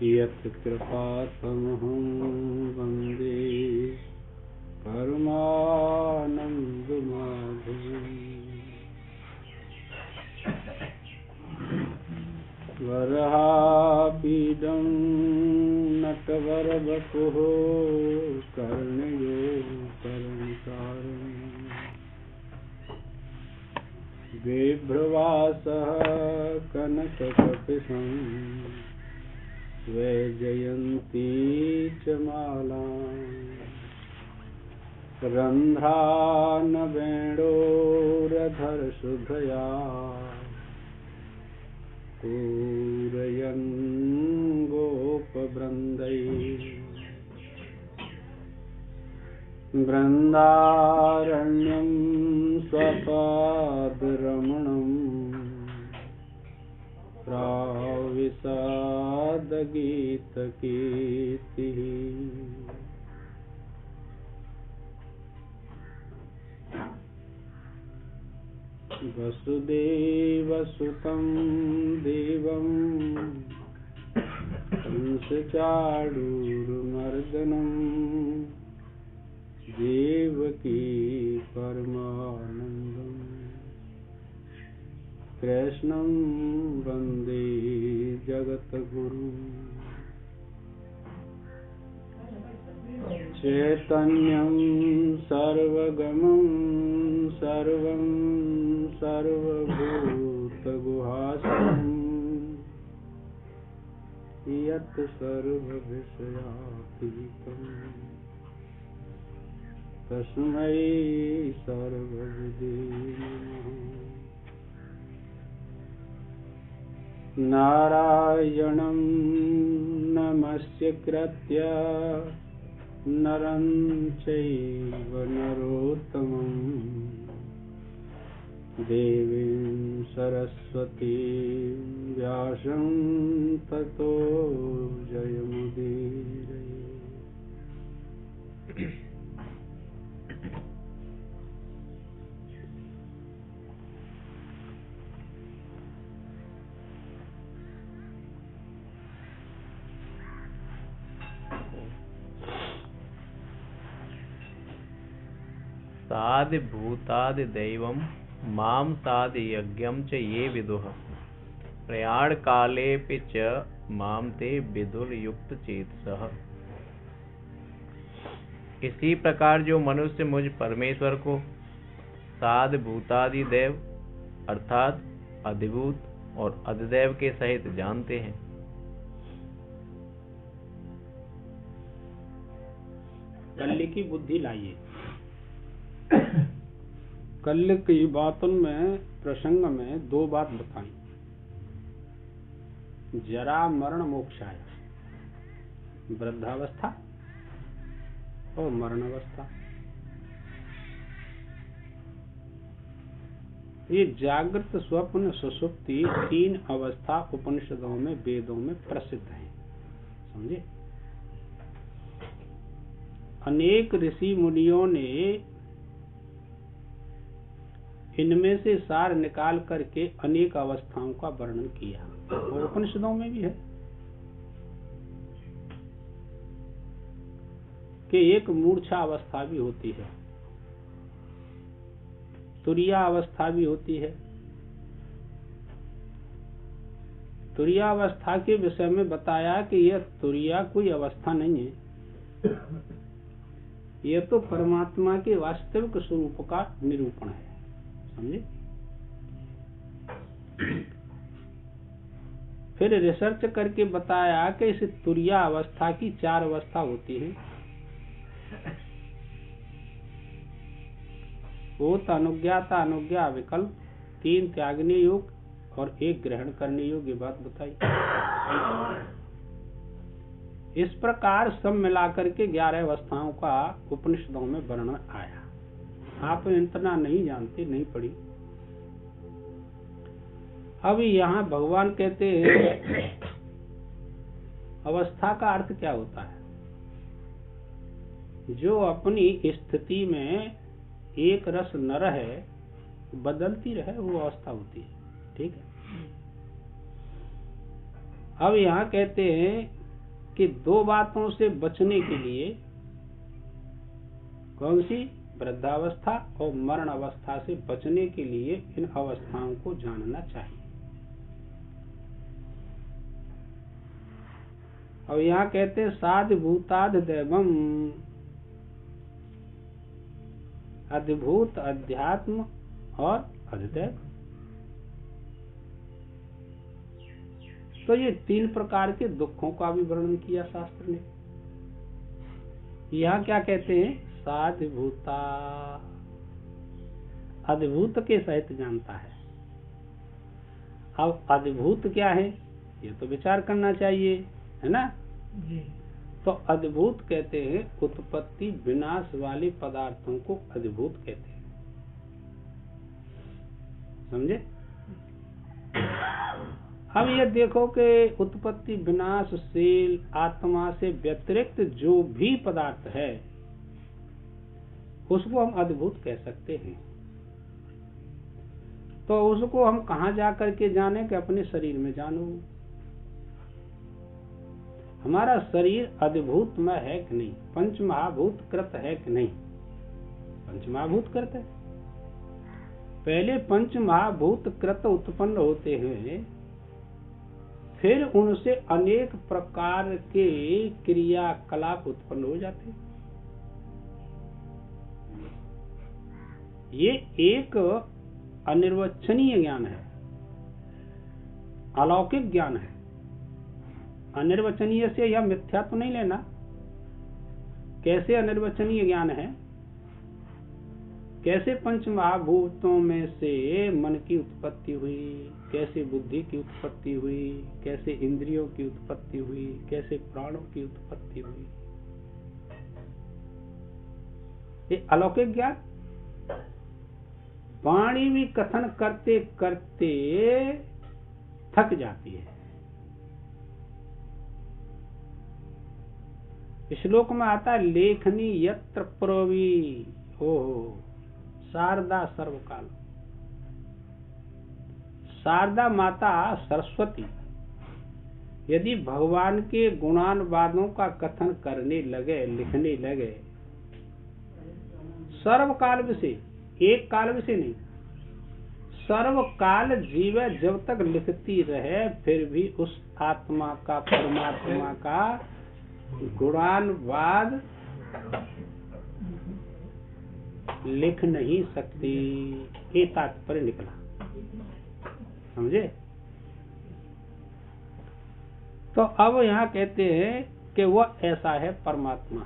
यत् कृपातमहं वन्दे परमानन्दमाधवम्। वराहपीडं नटवरवपुः कर्णयो कर्णकारणम्। बिभ्रवासः कनककपिशं वैजयन्ती च मालाम्। रन्ध्रानवेणोरधरशुभया पूरयन् गोपवृन्दैः। बृन्दारण्यं स्वपादरमणं प्राविशद्गीतकीर्तिः। वसुदेवसुतं देवं कंसचाणूरमर्दनं देवकी परमानन्दं कृष्णं वन्दे जगद्गुरुं। चैतन्यं सर्वगमं सर्वं सर्वभूतगुहासं यत् सर्वविषयातीतं तस्मै सर्वविदे नमः। नारायणं नमस्कृत्य नरं चैव नरोत्तमं देवीं सरस्वतीं व्यासं ततो जयमुदीरये। सादि भूतादि दैवं मां सादि यज्ञं च ये विदुः प्रयाण कालेऽपि च मां ते विदुर्युक्त चेतसः। इसी प्रकार जो मनुष्य मुझ परमेश्वर को सादि भूतादि देव अर्थात अधिभूत और अधिदेव के सहित जानते हैं, कल्य की बुद्धि लाइए। कल्य की बातों में प्रसंग में दो बात बताई, जरा मरण मोक्षाय, वृद्धावस्था और मरणावस्था। ये जागृत स्वप्न सुषुप्ति तीन अवस्था उपनिषदों में वेदों में प्रसिद्ध है, समझे। अनेक ऋषि मुनियों ने इनमें से सार निकाल करके अनेक अवस्थाओं का वर्णन किया और उपनिषदों में भी है कि एक मूर्छा अवस्था भी होती है, तुरिया अवस्था भी होती है। तुरिया अवस्था के विषय में बताया कि यह तुरिया कोई अवस्था नहीं है, यह तो परमात्मा के वास्तविक स्वरूप का निरूपण है, समझे। फिर रिसर्च करके बताया कि इस तुरिया अवस्था की चार अवस्था होती है। भूत अनुज्ञाता अनुज्ञा विकल्प, 3 त्यागने योग और 1 ग्रहण करने योग, ये बात बताई। इस प्रकार सब मिलाकर के 11 अवस्थाओं का उपनिषदों में वर्णन आया। आप इतना नहीं जानते, नहीं पढ़ी। अब यहाँ भगवान कहते हैं अवस्था का अर्थ क्या होता है? जो अपनी स्थिति में एक रस न रहे, बदलती रहे, वो अवस्था होती है, ठीक है। अब यहाँ कहते हैं कि दो बातों से बचने के लिए, कौन सी? वृद्धावस्था और मरण अवस्था से बचने के लिए इन अवस्थाओं को जानना चाहिए। और यहाँ कहते हैं साधि भूताद दैवम, अधिभूत, अध्यात्म और अधिदैव। तो ये तीन प्रकार के दुखों का भी वर्णन किया शास्त्र ने। यहाँ क्या कहते हैं? साधि भूता, अधिभूत के सहित जानता है। अब अधिभूत क्या है ये तो विचार करना चाहिए, है ना जी। तो अधिभूत कहते हैं उत्पत्ति विनाश वाले पदार्थों को अधिभूत कहते हैं, समझे? अब ये देखो कि उत्पत्ति विनाशशील आत्मा से व्यतिरिक्त जो भी पदार्थ है उसको हम अद्भुत कह सकते हैं। तो उसको हम कहाँ जा करके जाने? कि अपने शरीर में जानो। हमारा शरीर अद्भुत में है कि नहीं? पंच महाभूत कृत है कि नहीं? पंच महाभूत कृत है। पहले पंच महाभूत कृत उत्पन्न होते हैं, फिर उनसे अनेक प्रकार के क्रियाकलाप उत्पन्न हो जाते हैं। ये एक अनिर्वचनीय ज्ञान है, अलौकिक ज्ञान है। अनिर्वचनीय से यह मिथ्या तो नहीं लेना। कैसे अनिर्वचनीय ज्ञान है? कैसे पंच महाभूतों में से मन की उत्पत्ति हुई, कैसे बुद्धि की उत्पत्ति हुई, कैसे इंद्रियों की उत्पत्ति हुई, कैसे प्राणों की उत्पत्ति हुई। ये अलौकिक ज्ञान। वाणी भी कथन करते करते थक जाती है। श्लोक में आता है लेखनी यत्र प्रोवी हो शारदा सर्वकाल। शारदा माता सरस्वती यदि भगवान के गुणानुवादों का कथन करने लगे, लिखने लगे, सर्वकाल विषय, एक काल विषय नहीं, सर्वकाल जीव जब तक लिखती रहे फिर भी उस आत्मा का, परमात्मा का गुणानुवाद लिख नहीं सकती। ये तात्पर्य निकला, समझे? तो अब यहाँ कहते हैं कि वह ऐसा है परमात्मा।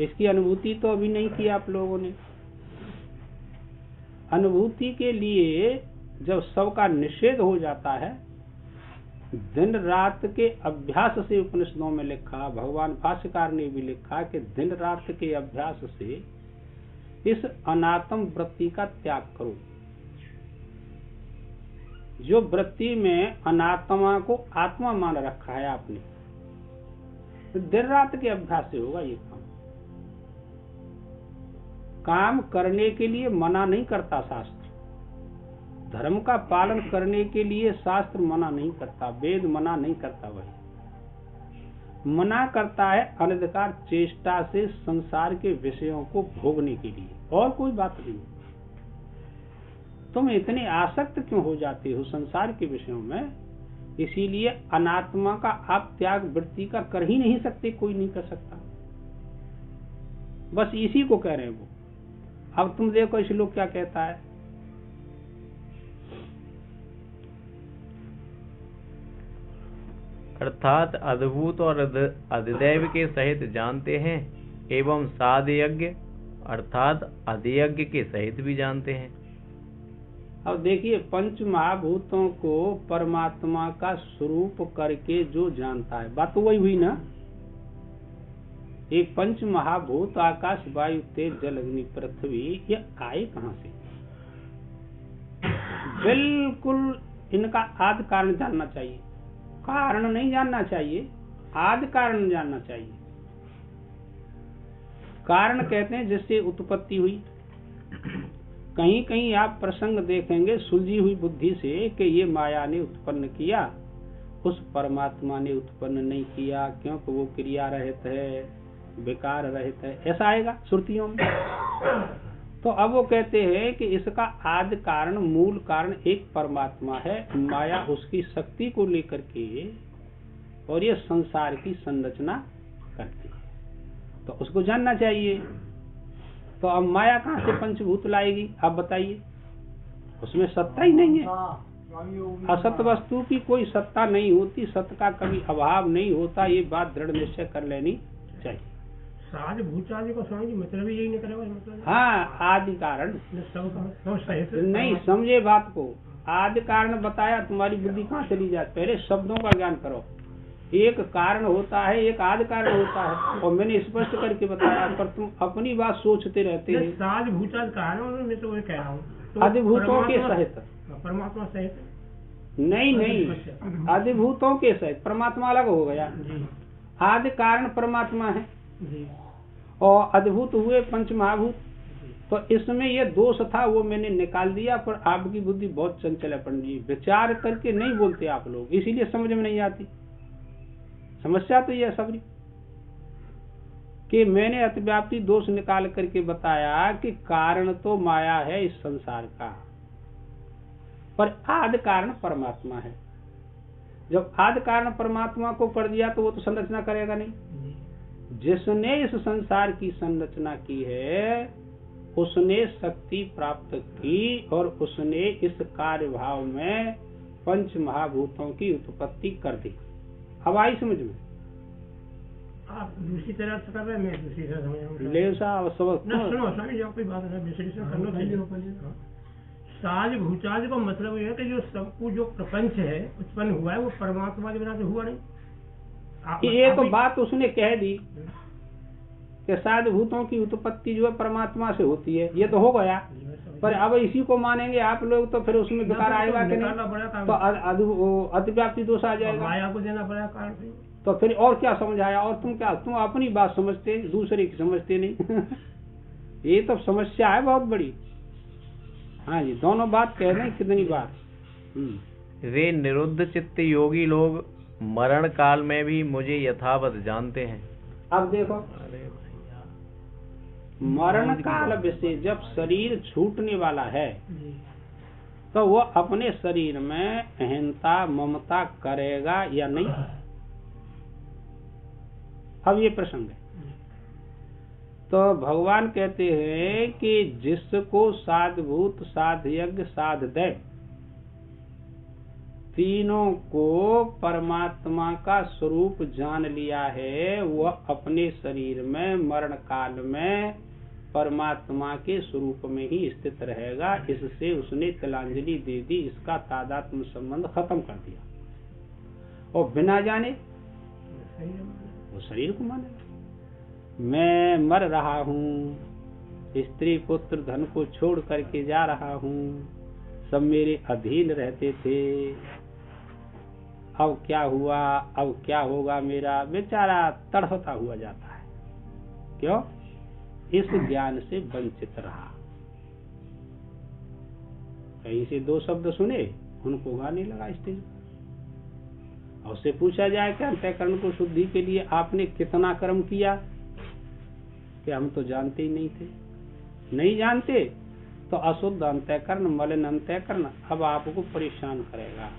इसकी अनुभूति तो अभी नहीं की आप लोगों ने। अनुभूति के लिए जब सबका निषेध हो जाता है, दिन रात के अभ्यास से, उपनिषदों में लिखा, भगवान भाष्यकार ने भी लिखा कि दिन रात के अभ्यास से इस अनात्म वृत्ति का त्याग करो। जो वृत्ति में अनात्मा को आत्मा मान रखा है आपने, तो दिन रात के अभ्यास से होगा ये काम। काम करने के लिए मना नहीं करता शास्त्र, धर्म का पालन करने के लिए शास्त्र मना नहीं करता, वेद मना नहीं करता। वही मना करता है अनधिकार चेष्टा से संसार के विषयों को भोगने के लिए, और कोई बात नहीं। तुम इतने आसक्त क्यों हो जाते हो संसार के विषयों में? इसीलिए अनात्मा का आप त्याग वृत्ति का कर ही नहीं सकते, कोई नहीं कर सकता। बस इसी को कह रहे हैं वो। अब तुम देखो श्लोक क्या कहता है, अर्थात अद्भुत और अधिदैव के सहित जानते हैं, एवं साध यज्ञ अर्थात अधियज्ञ के सहित भी जानते हैं। अब देखिए, पंच महाभूतों को परमात्मा का स्वरूप करके जो जानता है, बात तो वही हुई ना। एक पंच महाभूत आकाश वायु तेज जल अग्नि पृथ्वी, ये आए कहाँ से? बिल्कुल इनका आदि कारण जानना चाहिए, कारण नहीं जानना चाहिए, आदि कारण जानना चाहिए। कारण कहते हैं जिससे उत्पत्ति हुई। कहीं कहीं आप प्रसंग देखेंगे सुलझी हुई बुद्धि से कि ये माया ने उत्पन्न किया, उस परमात्मा ने उत्पन्न नहीं किया, क्योंकि वो क्रिया रहित है, विकार रहित है, ऐसा आएगा श्रुतियों में। तो अब वो कहते हैं कि इसका आदि कारण, मूल कारण एक परमात्मा है, माया उसकी शक्ति को लेकर के और ये संसार की संरचना करती है, तो उसको जानना चाहिए। तो अब माया कहाँ से पंचभूत लाएगी, आप बताइए? उसमें सत्ता ही नहीं है। असत वस्तु की कोई सत्ता नहीं होती, सत्य का कभी अभाव नहीं होता, ये बात दृढ़ निश्चय कर लेनी चाहिए। साज भूचादि को स्वामी जी मतलब यही निकलेगा, मतलब हाँ, आदि कारण नहीं, समझे बात को। आदि कारण बताया, तुम्हारी बुद्धि कहाँ चली जाए? पहले शब्दों का ज्ञान करो। एक कारण होता है, एक आदि कारण होता है, और मैंने स्पष्ट करके बताया, पर तुम अपनी बात सोचते रहते हैं। साज भूचादि कारण मैं तो वही कह रहा हूँ, अधिभूतों के सहित, परमात्मा सहित नहीं, अधिभूतों के सहित। परमात्मा अलग हो गया, आदि कारण परमात्मा है और अद्भुत हुए पंच महाभूत। तो इसमें ये दोष था, वो मैंने निकाल दिया, पर आपकी बुद्धि बहुत चंचल है पंडित जी, विचार करके नहीं बोलते आप लोग, इसीलिए समझ में नहीं आती। समस्या तो यह सबरी कि मैंने अतिव्याप्ति दोष निकाल करके बताया कि कारण तो माया है इस संसार का, पर आदि कारण परमात्मा है। जब आदि कारण परमात्मा को कर दिया तो वो तो संरचना करेगा नहीं। जिसने इस संसार की संरचना की है उसने शक्ति प्राप्त की, और उसने इस कार्य भाव में पंच महाभूतों की उत्पत्ति कर दी। अब आई समझ में? आप दूसरी तरह से कर रहे हैं, मैं दूसरी तरह समझ ले साहब सब सुनो स्वामी जी, कोई बात नहीं, विश्लेषण करना चाहिए। साज भूचादि का मतलब ये है कि जो सब कुछ जो प्रपंच है उत्पन्न हुआ है वो परमात्मा के बिना तो हुआ नहीं। ये तो बात उसने कह दी कि साध भूतों की उत्पत्ति जो है परमात्मा से होती है, ये तो हो गया। पर अब इसी को मानेंगे आप लोग तो फिर उसमें विकार आएगा कि नहीं? तो अतिव्याप्ति दोष आ जाएगा, माया को देना पड़ेगा कारण। तो फिर और क्या समझ आया? और तुम अपनी बात समझते, दूसरे की समझते नहीं। ये तो समस्या है बहुत बड़ी। हाँ जी, दोनों बात कह रहे हैं, कितनी बार। वे निरुद्ध चित्त योगी लोग मरण काल में भी मुझे यथावत जानते हैं। अब देखो, मरण काल से जब शरीर छूटने वाला है तो वो अपने शरीर में अहंता ममता करेगा या नहीं? अब ये प्रसंग है। तो भगवान कहते हैं कि जिसको साधभूत, साधयज्ञ, साधदैव तीनों को परमात्मा का स्वरूप जान लिया है, वह अपने शरीर में मरण काल में परमात्मा के स्वरूप में ही स्थित रहेगा। इससे उसने तिलांजलि दे दी, इसका तादात्म्य संबंध खत्म कर दिया, और बिना जाने वो शरीर को माने। मैं मर रहा हूँ, स्त्री पुत्र धन को छोड़ करके जा रहा हूँ, सब मेरे अधीन रहते थे, अब क्या हुआ, अब क्या होगा मेरा, बेचारा तड़फता हुआ जाता है। क्यों? इस ज्ञान से वंचित रहा। कहीं से दो शब्द सुने, उनको गाने लगा स्टेज पर, और उससे पूछा जाए कि अंतःकरण को शुद्धि के लिए आपने कितना कर्म किया, कि हम तो जानते ही नहीं थे। नहीं जानते तो अशुद्ध अंतःकरण, मलिन अंतःकरण अब आपको परेशान करेगा।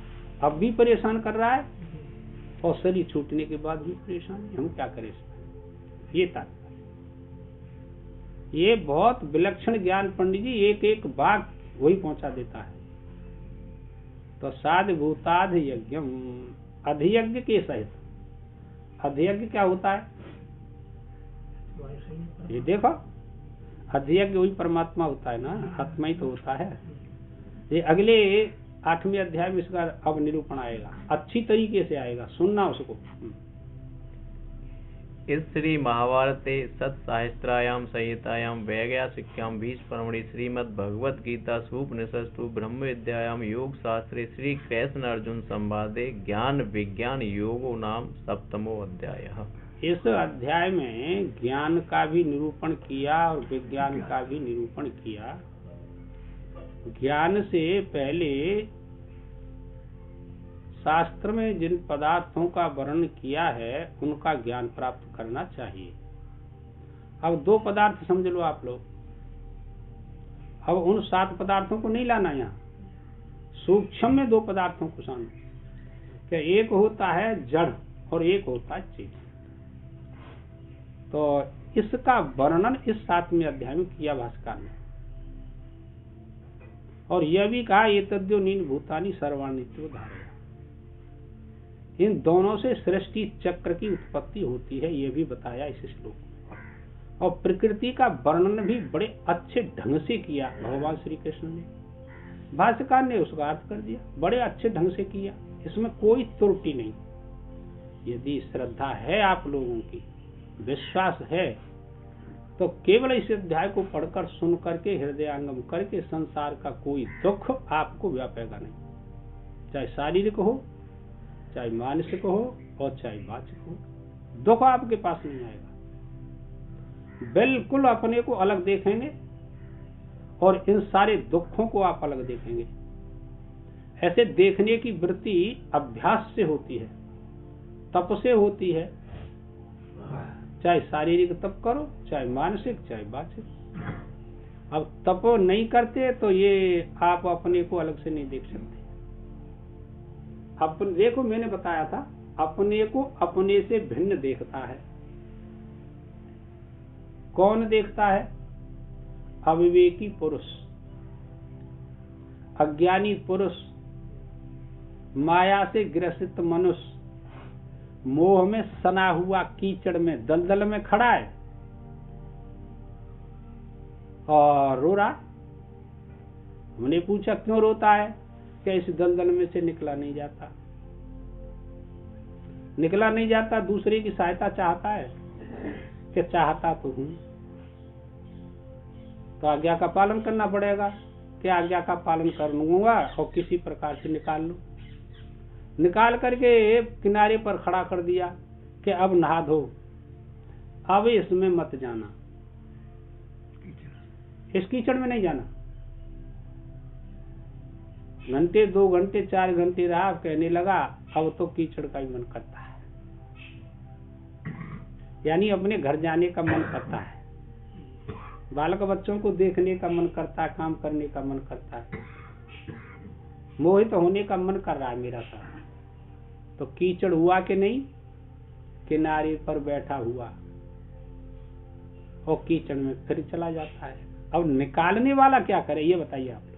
अब भी परेशान कर रहा है, और शरीर छूटने के बाद भी परेशान है। हम क्या करें? ये तात्पर्य। ये बहुत विलक्षण ज्ञान पंडित जी, एक एक बात वही पहुंचा देता है। तो साध भूताध यज्ञम, अधियज्ञ के सहित। अधियज्ञ क्या होता है? ये देखो, अधियज्ञ वही परमात्मा होता है ना, आत्मा ही तो होता है। ये अगले 8वें अध्याय में इसका अब निरूपण आएगा, अच्छी तरीके से आएगा, सुनना उसको। इस श्री महाभारते सत्साहस्त्रायाम संहितायाम वैज्ञासिक्याम 20 परमणि श्रीमद् भगवत गीता सूपनिषत्सु ब्रह्म विद्यायाम योग शास्त्रे श्री कृष्ण अर्जुन संवादे ज्ञान विज्ञान योगो नाम 7वां अध्याय। इस अध्याय में ज्ञान का भी निरूपण किया और विज्ञान का भी निरूपण किया। ज्ञान से पहले शास्त्र में जिन पदार्थों का वर्णन किया है उनका ज्ञान प्राप्त करना चाहिए। अब 2 पदार्थ समझ लो आप लोग। अब उन 7 पदार्थों को नहीं लाना यहाँ, सूक्ष्म में 2 पदार्थों को सामने, क्या एक होता है जड़ और एक होता है चेतन। तो इसका वर्णन इस 7वें अध्याय में किया भाष्यकार ने, और यह भी कहा एतद्यो नीन भूतानि सर्वानित्यो धारया। इन दोनों से सृष्टि चक्र की उत्पत्ति होती है, यह भी बताया इस श्लोक में। और प्रकृति का वर्णन भी बड़े अच्छे ढंग से किया भगवान श्री कृष्ण ने। भाष्यकार ने उसका अर्थ कर दिया, बड़े अच्छे ढंग से किया, इसमें कोई त्रुटि नहीं। यदि श्रद्धा है आप लोगों की, विश्वास है, तो केवल इस अध्याय को पढ़कर सुन करके हृदयंगम करके संसार का कोई दुख आपको व्यापेगा नहीं, चाहे शारीरिक हो, चाहे मानसिक हो और चाहे वाचिक हो, दुख आपके पास नहीं आएगा। बिल्कुल अपने को अलग देखेंगे और इन सारे दुखों को आप अलग देखेंगे। ऐसे देखने की वृत्ति अभ्यास से होती है, तप से होती है, चाहे शारीरिक तप करो, चाहे मानसिक, चाहे वाचिक। अब तप नहीं करते तो ये आप अपने को अलग से नहीं देख सकते। अपन देखो, मैंने बताया था अपने को अपने से भिन्न देखता है। कौन देखता है? अविवेकी पुरुष, अज्ञानी पुरुष, माया से ग्रसित मनुष्य, मोह में सना हुआ कीचड़ में दलदल में खड़ा है और रो रहा। हमने पूछा क्यों रोता है? क्या इस दलदल में से निकला नहीं जाता? निकला नहीं जाता, दूसरे की सहायता चाहता है कि चाहता तो हूं, तो आज्ञा का पालन करना पड़ेगा। क्या आज्ञा का पालन कर लूंगा और किसी प्रकार से निकाल लूं, निकाल करके किनारे पर खड़ा कर दिया कि अब नहा धो, अब इसमें मत जाना, इस कीचड़ में नहीं जाना। घंटे 2 घंटे 4 घंटे रहा, कहने लगा अब तो कीचड़ का ही मन करता है, यानी अपने घर जाने का मन करता है, बालक बच्चों को देखने का मन करता है, काम करने का मन करता है, मोहित होने का मन कर रहा है मेरा साथ। तो कीचड़ हुआ कि नहीं? किनारे पर बैठा हुआ और कीचड़ में फिर चला जाता है। अब निकालने वाला क्या करे ये बताइए आप लोग।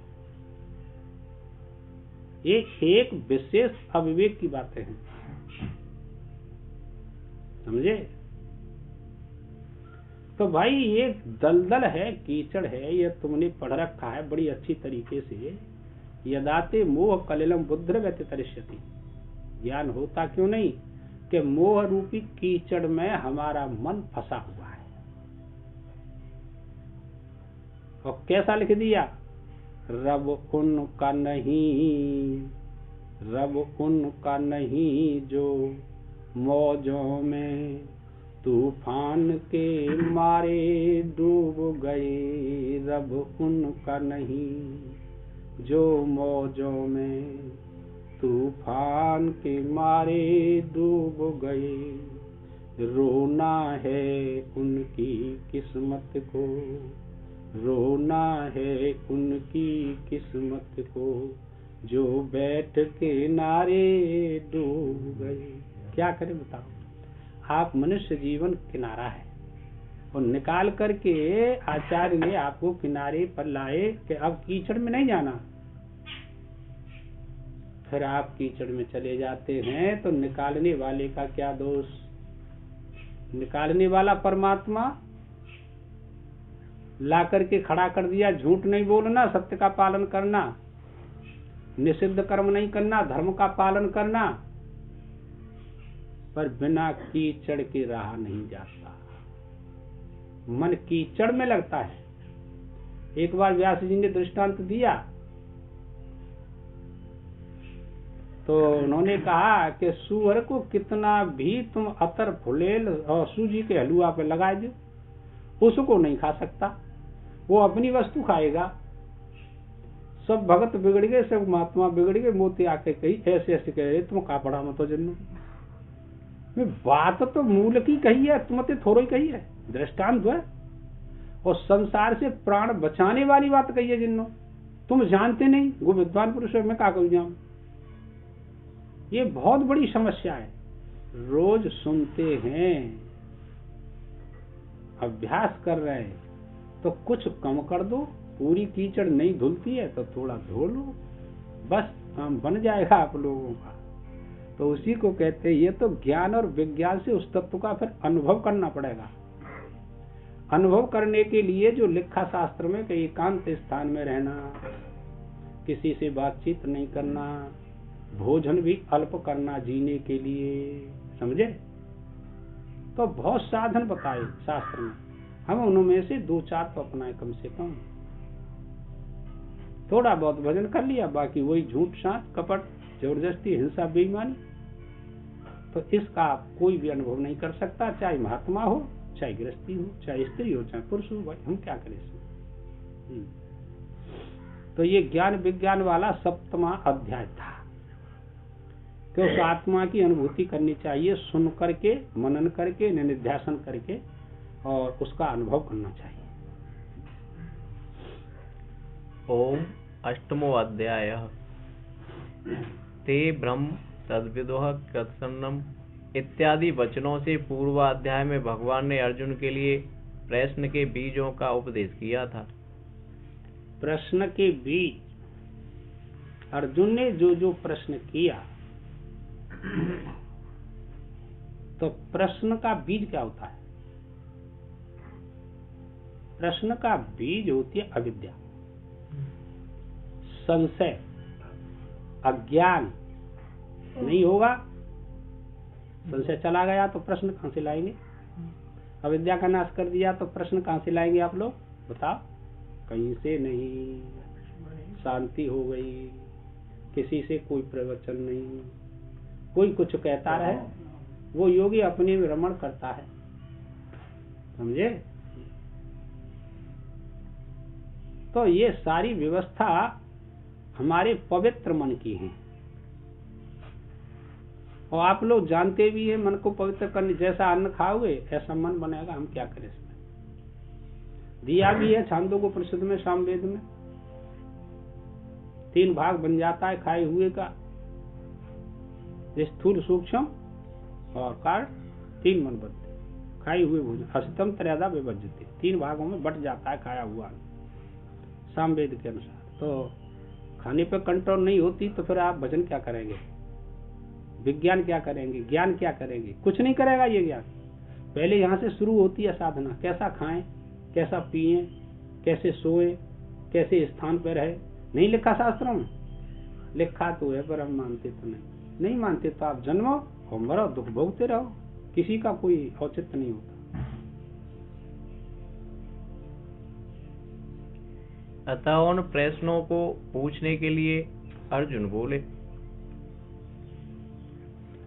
ये एक विशेष अविवेक की बातें हैं, समझे? तो भाई ये दलदल है, कीचड़ है, ये तुमने पढ़ रखा है बड़ी अच्छी तरीके से। यदाते मोह कलिलम बुद्ध व्यतितरिष्यति, ज्ञान होता क्यों नहीं कि मोह रूपी कीचड़ में हमारा मन फंसा हुआ है। और कैसा लिख दिया? रब उनका नहीं, रब उनका नहीं जो मौजों में तूफान के मारे डूब गए। रब उनका नहीं जो मौजों में तूफान के मारे डूब गए। रोना है उनकी किस्मत को, रोना है उनकी किस्मत को, जो बैठ के नारे डूब गए। क्या करें बताओ? आप मनुष्य जीवन किनारा है और निकाल करके आचार्य ने आपको किनारे पर लाए कि अब कीचड़ में नहीं जाना। फिर आप कीचड़ में चले जाते हैं तो निकालने वाले का क्या दोष? निकालने वाला परमात्मा ला करके खड़ा कर दिया। झूठ नहीं बोलना, सत्य का पालन करना, निषिद्ध कर्म नहीं करना, धर्म का पालन करना, पर बिना कीचड़ के रहा नहीं जाता। मन कीचड़ में लगता है। एक बार व्यास जी ने दृष्टांत दिया तो उन्होंने कहा कि सुअर को कितना भी तुम अतर फुलेल और सूजी के हलुआ पे लगा दो, उसको नहीं खा सकता, वो अपनी वस्तु खाएगा। सब भगत बिगड़ गए, सब महात्मा बिगड़ गए। मोती आके कही ऐसे ऐसे कह रहे, तुम का पढ़ा मत जिन्नो, बात तो मूल की कही है, तुम थोड़ी कही है, दृष्टांत है। और संसार से प्राण बचाने वाली बात कही है जिन्नो, तुम जानते नहीं, वो विद्वान पुरुष है, मैं का कहूँ जाऊं। ये बहुत बड़ी समस्या है। रोज सुनते हैं, अभ्यास कर रहे हैं, तो कुछ कम कर दो। पूरी कीचड़ नहीं धुलती है तो थोड़ा धो लो, बस काम बन जाएगा आप लोगों का। तो उसी को कहते हैं, ये तो ज्ञान और विज्ञान से उस तत्व का फिर अनुभव करना पड़ेगा। अनुभव करने के लिए जो लिखा शास्त्र में कि एकांत स्थान में रहना, किसी से बातचीत नहीं करना, भोजन भी अल्प करना जीने के लिए, समझे। तो बहुत साधन बताए शास्त्र में, हम उनमें से 2-4 तो अपनाए कम से कम। थोड़ा बहुत भजन कर लिया, बाकी वही झूठ साथ कपट जबरदस्ती हिंसा बेईमानी। तो इसका आप कोई भी अनुभव नहीं कर सकता, चाहे महात्मा हो, चाहे गृहस्थी हो, चाहे स्त्री हो, चाहे पुरुष हो। भाई हम क्या करें इसमें। तो ये ज्ञान विज्ञान वाला 7वां अध्याय था कि उस आत्मा की अनुभूति करनी चाहिए, सुन करके, मनन करके, निधिध्यासन करके, और उसका अनुभव करना चाहिए। ओम 8वां अध्याय। ते ब्रह्म तद्विदुः कृत्स्नम् इत्यादि वचनों से पूर्वाध्याय में भगवान ने अर्जुन के लिए प्रश्न के बीजों का उपदेश किया था। प्रश्न के बीज, अर्जुन ने जो जो प्रश्न किया, तो प्रश्न का बीज क्या होता है? प्रश्न का बीज होती है अविद्या, संशय, अज्ञान। नहीं होगा, संशय चला गया तो प्रश्न कहां से लाएंगे? अविद्या का नाश कर दिया तो प्रश्न कहां से लाएंगे आप लोग बताओ? कहीं से नहीं। शांति हो गई, किसी से कोई प्रवचन नहीं, कोई कुछ कहता रहे, वो योगी अपने में रमण करता है, समझे। तो ये सारी व्यवस्था हमारे पवित्र मन की है, और आप लोग जानते भी हैं मन को पवित्र करने, जैसा अन्न खाओगे ऐसा मन बनेगा। हम क्या करें इसमें? दिया भी है छांदोग्योपनिषद में, सामवेद में 3 भाग बन जाता है खाए हुए का, स्थूल, सूक्ष्म और कारण। 3 मन बनते खाए हुए भोजन, अष्टम त्रयदा विभज्यते, 3 भागों में बट जाता है खाया हुआ सामवेद के अनुसार। तो खाने पर कंट्रोल नहीं होती तो फिर आप भजन क्या करेंगे, विज्ञान क्या करेंगे, ज्ञान क्या करेंगे? कुछ नहीं करेगा ये ज्ञान। पहले यहाँ से शुरू होती है साधना, कैसा खाएं, कैसा पिएं, कैसे सोएं, कैसे स्थान पर रहे। नहीं लिखा शास्त्रों में? लिखा तो है पर हम मानते तो नहीं मानते तो आप जन्मो और मरो, दुख भोगते रहो, किसी का कोई औचित्य नहीं होता। अतः उन प्रश्नों को पूछने के लिए अर्जुन बोले।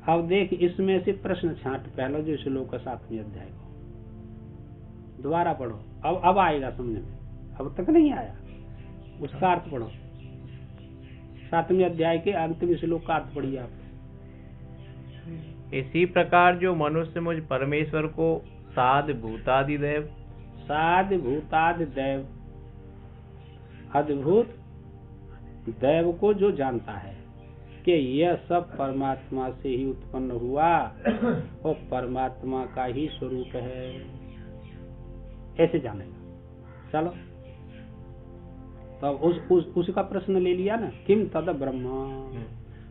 अब देख, इसमें से प्रश्न छांट पहले जो श्लोक का 7वें अध्याय को दोबारा पढ़ो, अब आएगा समझ में, अब तक नहीं आया। उसका अर्थ पढ़ो, 7वें अध्याय के अंतिम श्लोक का अर्थ पढ़िए आप। इसी प्रकार जो मनुष्य मुझ परमेश्वर को साध भूतादि दैव, अद्भुत दैव को जो जानता है कि यह सब परमात्मा से ही उत्पन्न हुआ और परमात्मा का ही स्वरूप है, ऐसे जानेगा। चलो, तो उसका प्रश्न ले लिया ना, किम तद ब्रह्म,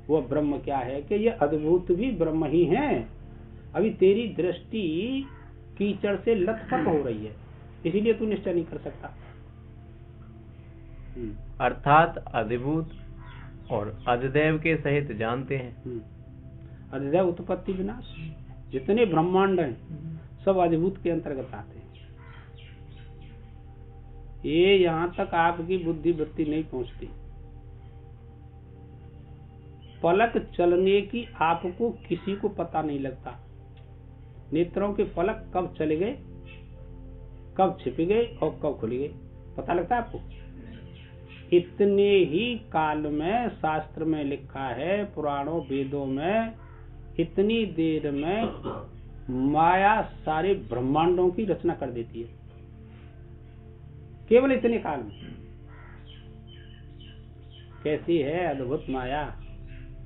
वो ब्रह्म क्या है? कि ये अद्भुत भी ब्रह्म ही है। अभी तेरी दृष्टि कीचड़ से लथपथ हो रही है, इसीलिए तू निश्चय नहीं कर सकता। अर्थात अधिभूत और अधिदैव के सहित जानते हैं। अधिदैव उत्पत्ति विनाश, जितने ब्रह्मांड हैं सब अधिभूत के अंतर्गत आते हैं। ये यहाँ तक आपकी बुद्धि वृत्ति नहीं पहुंचती। पलक चलने की आपको किसी को पता नहीं लगता। नेत्रों के पलक कब चले गए, कब छिप गए और कब खुल गए, पता लगता है आपको? इतने ही काल में शास्त्र में लिखा है, पुराणों वेदों में, इतनी देर में माया सारे ब्रह्मांडों की रचना कर देती है, केवल इतने काल में। कैसी है अद्भुत माया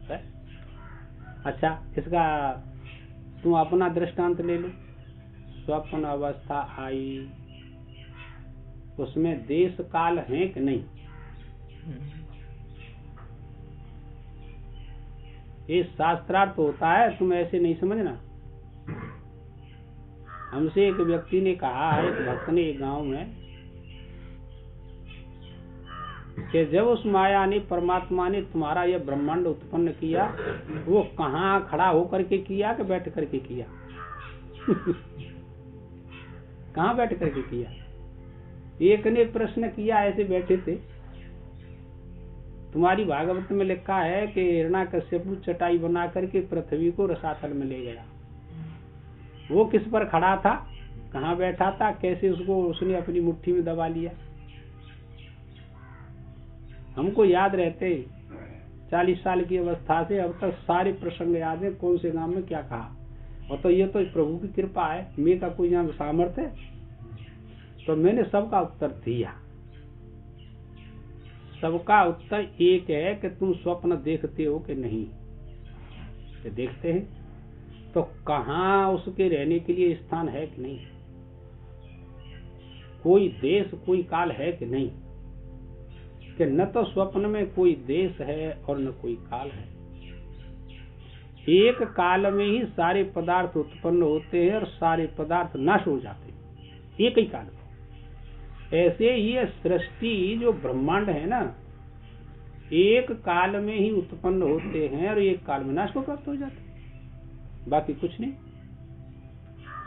है? अच्छा, इसका तुम अपना दृष्टांत ले लो। स्वप्न अवस्था आई, उसमें देश काल है कि नहीं? ये शास्त्रार्थ होता है, तुम ऐसे नहीं समझना। हमसे एक व्यक्ति ने कहा है, एक भक्त ने एक गांव में, कि जब उस माया ने, परमात्मा ने तुम्हारा यह ब्रह्मांड उत्पन्न किया, वो कहाँ खड़ा होकर के किया कि बैठ करके किया? कहाँ बैठ करके किया? एक ने प्रश्न किया, ऐसे बैठे थे। तुम्हारी भागवत में लिखा है कि हिरण्याकश्यप चटाई बना करके पृथ्वी को रसातल में ले गया। वो किस पर खड़ा था, कहाँ बैठा था, कैसे उसको उसने अपनी मुट्ठी में दबा लिया? हमको याद रहते 40 साल की अवस्था से अब तक सारे प्रसंग याद है, कौन से गांव में क्या कहा। और तो ये तो प्रभु की कृपा है, मैं का कोई यहाँ सामर्थ्य है, तो मैंने सबका उत्तर दिया। सबका उत्तर एक है कि तुम स्वप्न देखते हो कि नहीं? कि देखते हैं, तो कहाँ उसके रहने के लिए स्थान है कि नहीं? कोई देश कोई काल है कि नहीं? कि न तो स्वप्न में कोई देश है और न कोई काल है। एक काल में ही सारे पदार्थ उत्पन्न होते हैं और सारे पदार्थ नाश हो जाते हैं, एक ही काल में। ऐसे ही सृष्टि जो ब्रह्मांड है ना, एक काल में ही उत्पन्न होते हैं और एक काल में नाश को प्राप्त हो जाते हैं, बाकी कुछ नहीं,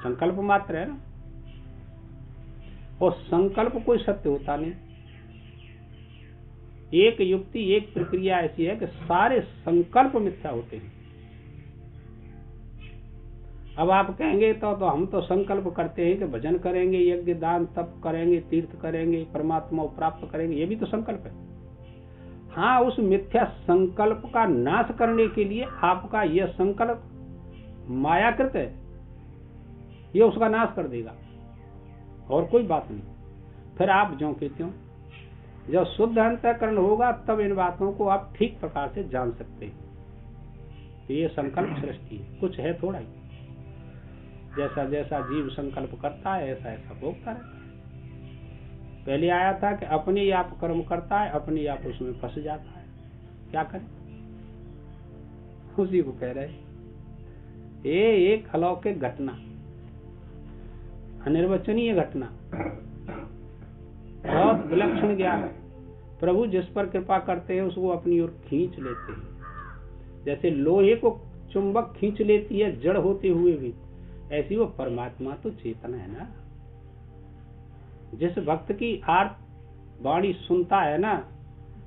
संकल्प मात्र है ना। और संकल्प कोई सत्य होता नहीं। एक युक्ति, एक प्रक्रिया ऐसी है कि सारे संकल्प मिथ्या होते हैं। अब आप कहेंगे तो हम तो संकल्प करते हैं कि भजन करेंगे, यज्ञ दान तप करेंगे, तीर्थ करेंगे, परमात्मा को प्राप्त करेंगे, ये भी तो संकल्प है। हाँ, उस मिथ्या संकल्प का नाश करने के लिए आपका यह संकल्प मायाकृत है, ये उसका नाश कर देगा, और कोई बात नहीं। फिर आप जो कहते हो, जब शुद्ध अंतःकरण होगा तब इन बातों को आप ठीक प्रकार से जान सकते हैं। ये संकल्प सृष्टि है, कुछ है थोड़ा ही। जैसा जैसा जीव संकल्प करता है ऐसा ऐसा भोगता रहता है। पहले आया था कि अपने ही आप कर्म करता है, अपने ही आप उसमें फंस जाता है, क्या करें? उसी को कह रहे, ये एक अलौकिक घटना, अनिर्वचनीय घटना, बहुत विलक्षण ज्ञान। प्रभु जिस पर कृपा करते हैं उसको अपनी ओर खींच लेते हैं। जैसे लोहे को चुंबक खींच लेती है जड़ होते हुए भी, ऐसी वो परमात्मा तो चेतन है ना। जिस भक्त की आर्त वाणी सुनता है ना,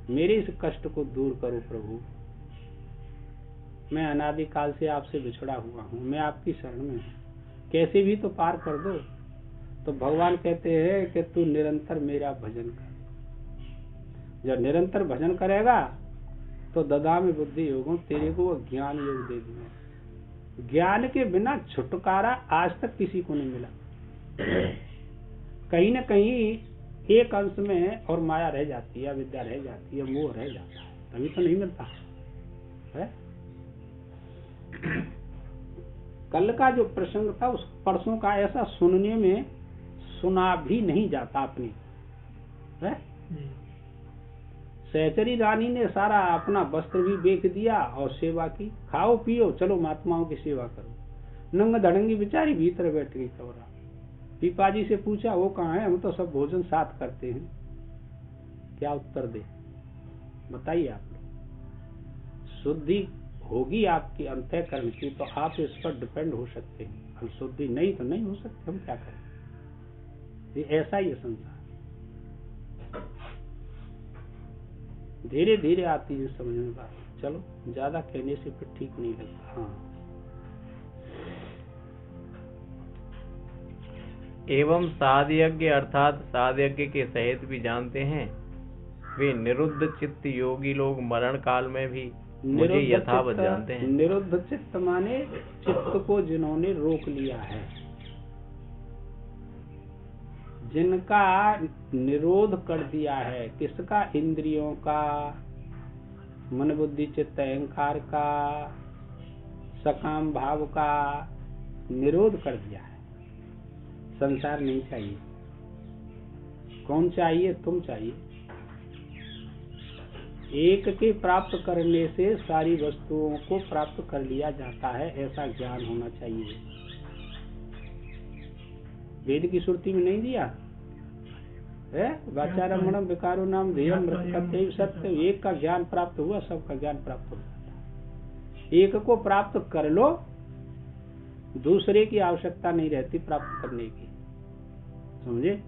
मेरे इस कष्ट को दूर करो प्रभु, मैं अनादिकाल से आपसे बिछड़ा हुआ हूँ, मैं आपकी शरण में हूँ, कैसे भी तो पार कर दो। तो भगवान कहते हैं कि तू निरंतर मेरा भजन कर। जब निरंतर भजन करेगा तो ददामि बुद्धि योगम, तेरे को वो ज्ञान योग दे दूंगा। ज्ञान के बिना छुटकारा आज तक किसी को नहीं मिला। कहीं न कहीं एक अंश में और माया रह जाती है, विद्या रह जाती है, मोह रह जाता है, तभी तो नहीं मिलता है। कल का जो प्रसंग था उस परसों का, ऐसा सुनने में सुना भी नहीं जाता अपने, है? सहचरी रानी ने सारा अपना वस्त्र भी बेच दिया और सेवा की, खाओ पियो चलो महात्माओं की सेवा करो। नंग धड़ंगी बेचारी भीतर बैठ गई कौरा। पीपाजी से पूछा वो कहाँ है, हम तो सब भोजन साथ करते हैं। क्या उत्तर दे, बताइए आप लोग। शुद्धि होगी आपकी अंतःकरण की तो आप इस पर डिपेंड हो सकते हैं, हम शुद्धि नहीं तो नहीं हो सकते, हम क्या करें। ये ऐसा ही है संसार, धीरे धीरे आती है समझ में बात। चलो ज्यादा कहने से फिर ठीक नहीं लगता। हाँ, एवं साध यज्ञ अर्थात साध यज्ञ के सहित भी जानते हैं। वे निरुद्ध चित्त योगी लोग मरण काल में भी मुझे यथावत जानते हैं। निरुद्ध चित्त माने चित्त को जिन्होंने रोक लिया है, जिनका निरोध कर दिया है। किसका? इंद्रियों का, मन बुद्धि चित्त अहंकार का, सकाम भाव का निरोध कर दिया है। संसार नहीं चाहिए। कौन चाहिए? तुम चाहिए। एक के प्राप्त करने से सारी वस्तुओं को प्राप्त कर लिया जाता है, ऐसा ज्ञान होना चाहिए। वेद की श्रुति में नहीं दिया है? वाचारमणम विकारो नाम ध्येयम मृतकर्तव्य सत्य। एक का ज्ञान प्राप्त हुआ, सबका ज्ञान प्राप्त हो जाता है। एक को प्राप्त कर लो, दूसरे की आवश्यकता नहीं रहती प्राप्त करने की। समझे?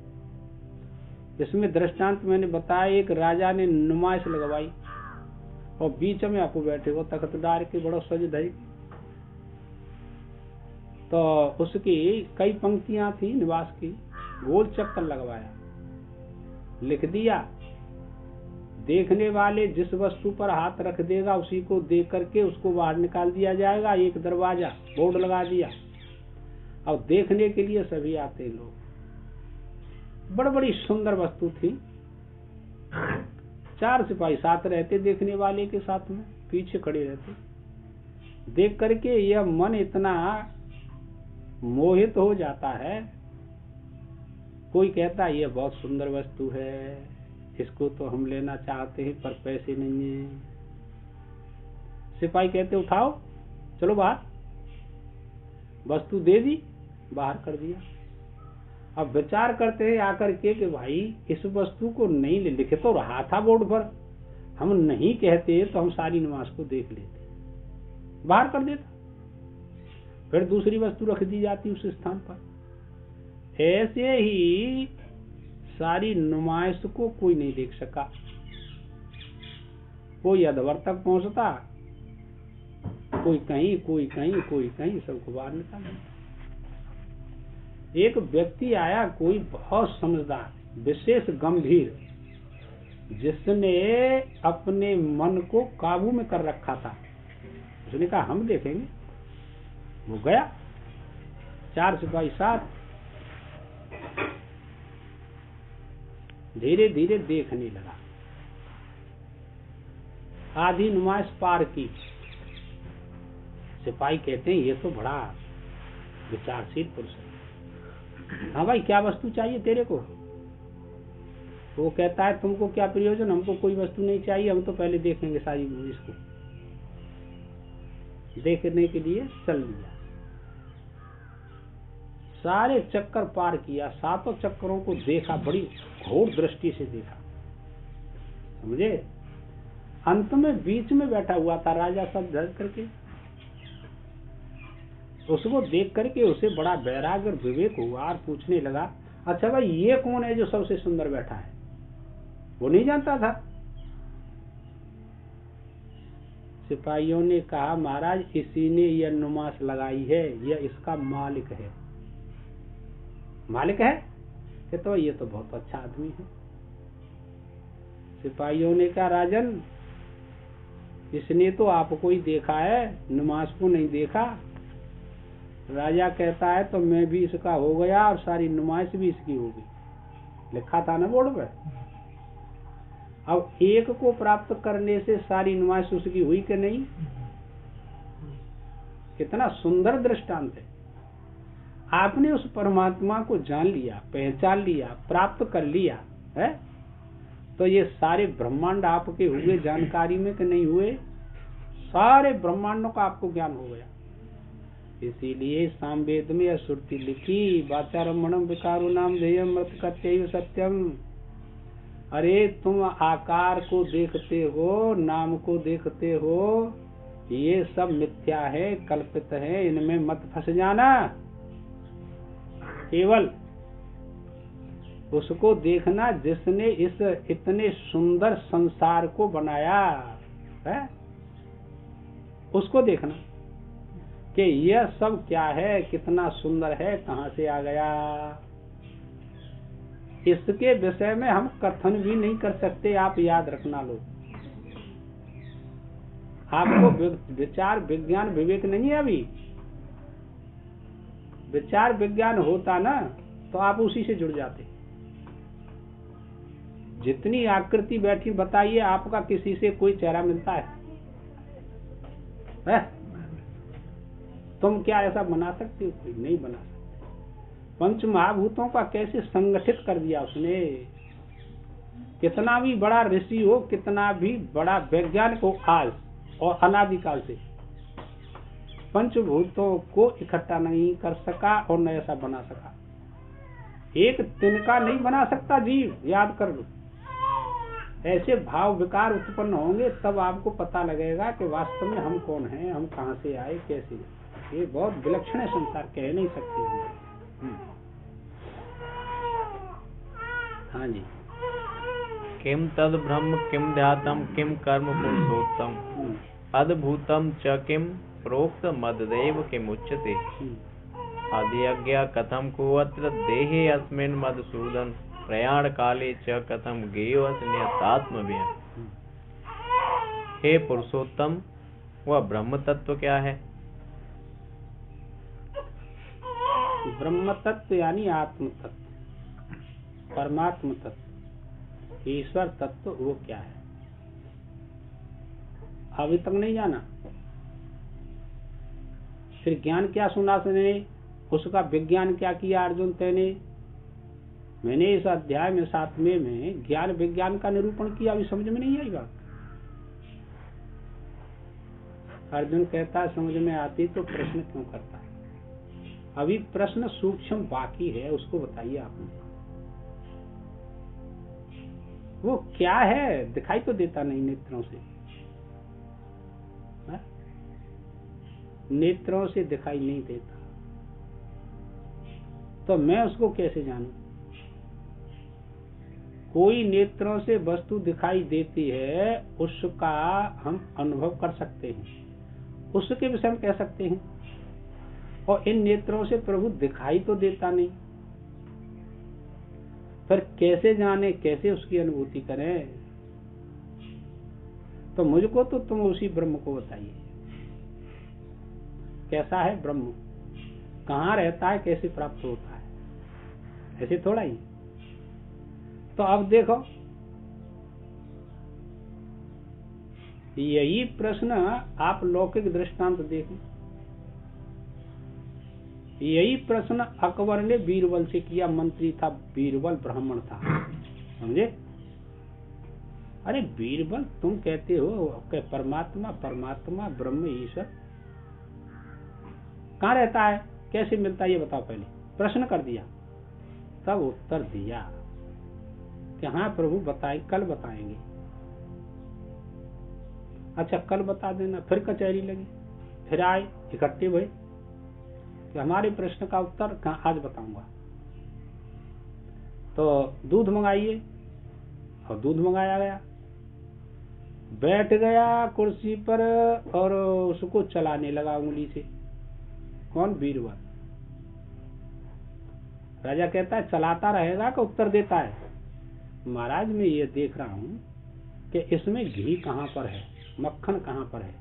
इसमें दृष्टांत मैंने बताया, एक राजा ने नुमाइश लगवाई और बीच में आपको बैठे हो तख्त डार के बड़ो सज धज, तो उसकी कई पंक्तियां थी निवास की, गोल चक्कर लगवाया, लिख दिया, देखने वाले जिस वस्तु पर हाथ रख देगा उसी को देख करके उसको बाहर निकाल दिया जाएगा। एक दरवाजा बोर्ड लगा दिया, और देखने के लिए सभी आते लोग। बड़ी सुंदर वस्तु थी। 4 सिपाही साथ रहते, देखने वाले के साथ में पीछे खड़े रहते। देख करके यह मन इतना मोहित हो जाता है। कोई कहता है यह बहुत सुंदर वस्तु है, इसको तो हम लेना चाहते हैं पर पैसे नहीं है। सिपाही कहते उठाओ, चलो बाहर। वस्तु दे दी, बाहर कर दिया। अब विचार करते हैं आकर के कि भाई इस वस्तु को नहीं ले, लिखे तो रहा था बोर्ड पर, हम नहीं कहते तो हम सारी निवास को देख लेते, बाहर कर देता, फिर दूसरी वस्तु रख दी जाती उस स्थान पर। ऐसे ही सारी नुमाइश को कोई नहीं देख सका। कोई अधवर तक पहुंचता, कोई कहीं, कोई कहीं, कोई कहीं, सबको बाहर निकाल दिया। एक व्यक्ति आया, कोई बहुत समझदार, विशेष गंभीर, जिसने अपने मन को काबू में कर रखा था। उसने कहा हम देखेंगे। वो गया, 4 सिपाही साथ, धीरे धीरे देखने लगा। आधी नुमाइश पार की। सिपाही कहते हैं ये तो बड़ा विचारशील पुरुष है। हाँ भाई, क्या वस्तु चाहिए तेरे को? वो कहता है तुमको क्या प्रयोजन, हमको कोई वस्तु नहीं चाहिए, हम तो पहले देखेंगे सारी इसको। देखने के लिए चल दिया, सारे चक्कर पार किया, 7 चक्करों को देखा, बड़ी घोर दृष्टि से देखा। समझे? अंत में बीच में बैठा हुआ था राजा, सब धर करके उसको देख करके उसे बड़ा वैराग्य और विवेक हुआ और पूछने लगा, अच्छा भाई ये कौन है जो सबसे सुंदर बैठा है? वो नहीं जानता था। सिपाहियों ने कहा महाराज इसी ने यह नुमाइश लगाई है, यह इसका मालिक है। मालिक है? तो ये तो बहुत अच्छा आदमी है। सिपाहियों ने कहा राजन इसने तो आपको ही देखा है, नुमाइश को नहीं देखा। राजा कहता है तो मैं भी इसका हो गया और सारी नुमाइश भी इसकी होगी, लिखा था ना बोर्ड पे। अब एक को प्राप्त करने से सारी नुमाइश उसकी हुई कि नहीं? कितना सुंदर दृष्टांत है। आपने उस परमात्मा को जान लिया, पहचान लिया, प्राप्त कर लिया है, तो ये सारे ब्रह्मांड आपके हुए जानकारी में कि नहीं हुए? सारे ब्रह्मांडों का आपको ज्ञान हो गया। इसीलिए सामवेद में यह श्रुति लिखी, वाचारमणम विकारो नाम ध्येयम मृतकर्तव्य सत्यम। अरे तुम आकार को देखते हो, नाम को देखते हो, ये सब मिथ्या है, कल्पित है, इनमें मत फंस जाना। केवल उसको देखना जिसने इस इतने सुंदर संसार को बनाया है, उसको देखना कि यह सब क्या है, कितना सुंदर है, कहां से आ गया। इसके विषय में हम कथन भी नहीं कर सकते, आप याद रखना लो। आपको विचार विज्ञान विवेक नहीं है अभी। विचार विज्ञान होता ना तो आप उसी से जुड़ जाते। जितनी आकृति बैठी बताइए, आपका किसी से कोई चेहरा मिलता है? तुम क्या ऐसा बना सकते हो? कोई नहीं बना सकते। पंच महाभूतों का कैसे संगठित कर दिया उसने। कितना भी बड़ा ऋषि हो, कितना भी बड़ा वैज्ञानिक हो आज और अनादिकाल से, पंचभूतों को इकट्ठा नहीं कर सका और न ऐसा बना सका। एक तिनका नहीं बना सकता जीव, याद कर लो। ऐसे भाव विकार उत्पन्न होंगे तब आपको पता लगेगा कि वास्तव में हम कौन हैं, हम कहां से आए, कैसे। ये बहुत विलक्षण है संसार, कह नहीं सकते हम। हाँ जी। किम तद ब्रह्म किम ध्यातम किम कर्म पुरुषोत्तम अद्भुतम च किम प्रोक्त मददेव किमुच्यते अधियज्ञा कथम कोऽत्र देहे अस्मिन् मधुसूदन प्रयाण काले च कथम गेयस्न्यतात्मव्यय। हे पुरुषोत्तम, वह ब्रह्म तत्व क्या है? ब्रह्म तत्व यानी आत्म तत्व, परमात्म तत्व, ईश्वर तत्व वो क्या है? अभी तक नहीं जाना। फिर ज्ञान क्या सुना सुने, उसका विज्ञान क्या किया अर्जुन तेने। मैंने इस अध्याय में 7वें में ज्ञान विज्ञान का निरूपण किया, अभी समझ में नहीं आई बात। अर्जुन कहता है समझ में आती तो प्रश्न क्यों करता है? अभी प्रश्न सूक्ष्म बाकी है, उसको बताइए आपने। वो क्या है? दिखाई तो देता नहीं नेत्रों से, है? नेत्रों से दिखाई नहीं देता, तो मैं उसको कैसे जानूं? कोई नेत्रों से वस्तु दिखाई देती है, उसका हम अनुभव कर सकते हैं, उसके विषय हम कह सकते हैं। और इन नेत्रों से प्रभु दिखाई तो देता नहीं, पर कैसे जाने, कैसे उसकी अनुभूति करें? तो मुझको तो तुम उसी ब्रह्म को बताइए, कैसा है ब्रह्म, कहाँ रहता है, कैसे प्राप्त होता है? ऐसे थोड़ा ही। तो अब देखो, यही प्रश्न आप लौकिक दृष्टांत देखें। यही प्रश्न अकबर ने बीरबल से किया। मंत्री था बीरबल, ब्राह्मण था, समझे? अरे बीरबल, तुम कहते हो कि परमात्मा परमात्मा ब्रह्म ईश्वर कहाँ रहता है, कैसे मिलता है, ये बताओ। पहले प्रश्न कर दिया, तब उत्तर दिया कि हाँ प्रभु बताए, कल बताएंगे। अच्छा कल बता देना। फिर कचहरी लगी, फिर आए इकट्ठे हुए कि हमारे प्रश्न का उत्तर कहाँ, आज बताऊंगा। तो दूध मंगाइए, और दूध मंगाया गया। बैठ गया कुर्सी पर और उसको चलाने लगा उंगली से। कौन? बीरबल। राजा कहता है चलाता रहेगा कि उत्तर देता है? महाराज मैं ये देख रहा हूं कि इसमें घी कहां पर है, मक्खन कहां पर है,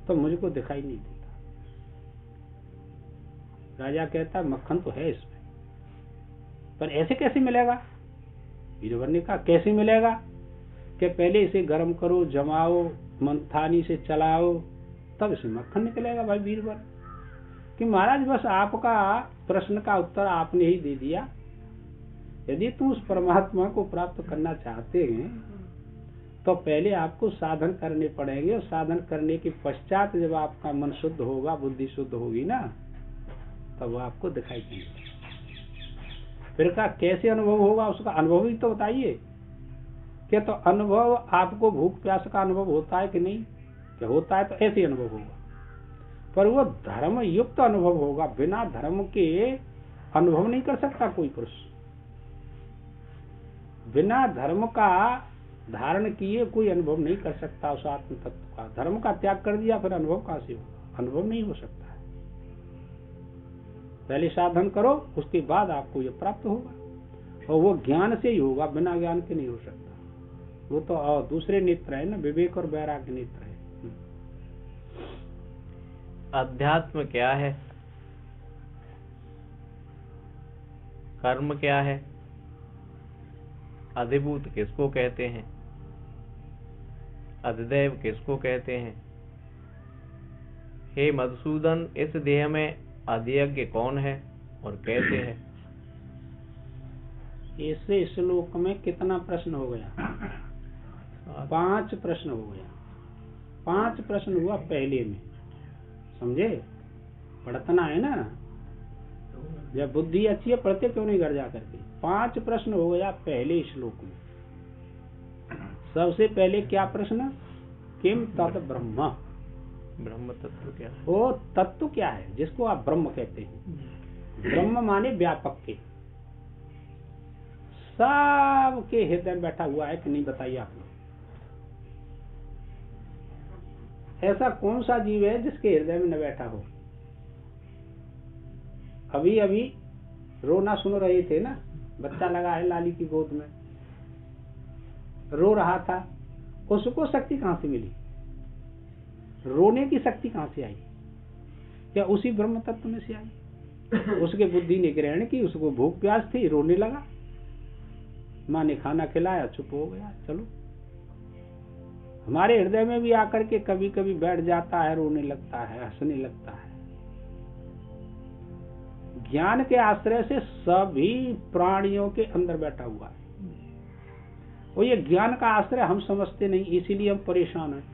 तो मुझको दिखाई नहीं देता। राजा कहता है मक्खन तो है इसमें, पर ऐसे कैसे मिलेगा? बीरबल ने कहा कैसे मिलेगा कि पहले इसे गर्म करो, जमाओ, मंथानी से चलाओ, तब इसे मक्खन निकलेगा। भाई बीरबल कि महाराज बस आपका प्रश्न का उत्तर आपने ही दे दिया। यदि तुम उस परमात्मा को प्राप्त करना चाहते हैं तो पहले आपको साधन करने पड़ेंगे, और साधन करने के पश्चात जब आपका मन शुद्ध होगा, बुद्धि शुद्ध होगी ना, तब वो आपको दिखाई देगा। फिर कहा कैसे अनुभव होगा, उसका अनुभव ही तो बताइए। क्या तो अनुभव आपको भूख प्यास का अनुभव होता है कि नहीं? क्या होता है? तो ऐसे अनुभव होगा, पर वो धर्म युक्त अनुभव होगा। बिना धर्म के अनुभव नहीं कर सकता कोई पुरुष। बिना धर्म का धारण किए कोई अनुभव नहीं कर सकता उस आत्म तत्व का। धर्म का त्याग कर दिया, फिर अनुभव कहां से होगा? अनुभव नहीं हो सकता है। पहले साधन करो, उसके बाद आपको ये प्राप्त होगा। और वो ज्ञान से ही होगा, बिना ज्ञान के नहीं हो सकता। वो तो और दूसरे नेत्र है ना, विवेक और वैराग्य नेत्र है। अध्यात्म क्या है? कर्म क्या है? अधिभूत किसको कहते हैं? अधिदैव किसको कहते हैं? हे मधुसूदन, इस देह में अधियज्ञ कौन है और कैसे है? ऐसे श्लोक में कितना प्रश्न हो गया? 5 प्रश्न हो गया। 5 प्रश्न हुआ पहले में, समझे? पढ़तना है ना, जब बुद्धि अच्छी है पढ़ते क्यों नहीं घर जा करके। 5 प्रश्न हो गया पहले श्लोक में। सबसे पहले क्या प्रश्न? किम तद ब्रह्म? ब्रह्म तत्व क्या है? वो तत्व क्या है जिसको आप ब्रह्म कहते हैं? ब्रह्म माने व्यापक के, सबके हृदय में बैठा हुआ है कि नहीं, बताइए आप लोग। ऐसा कौन सा जीव है जिसके हृदय में न बैठा हो? अभी अभी रोना सुन रहे थे ना, बच्चा लगा है लाली की गोद में, रो रहा था, उसको शक्ति कहां से मिली? रोने की शक्ति कहां से आई? क्या उसी ब्रह्म तत्व में से आई? उसके बुद्धि ने ग्रहण की, उसको भूख प्यास थी, रोने लगा, माँ ने खाना खिलाया, चुप हो गया। चलो, हमारे हृदय में भी आकर के कभी कभी बैठ जाता है, रोने लगता है, हंसने लगता है। ज्ञान के आश्रय से सभी प्राणियों के अंदर बैठा हुआ है। और ये ज्ञान का आश्रय हम समझते नहीं, इसीलिए हम परेशान हैं।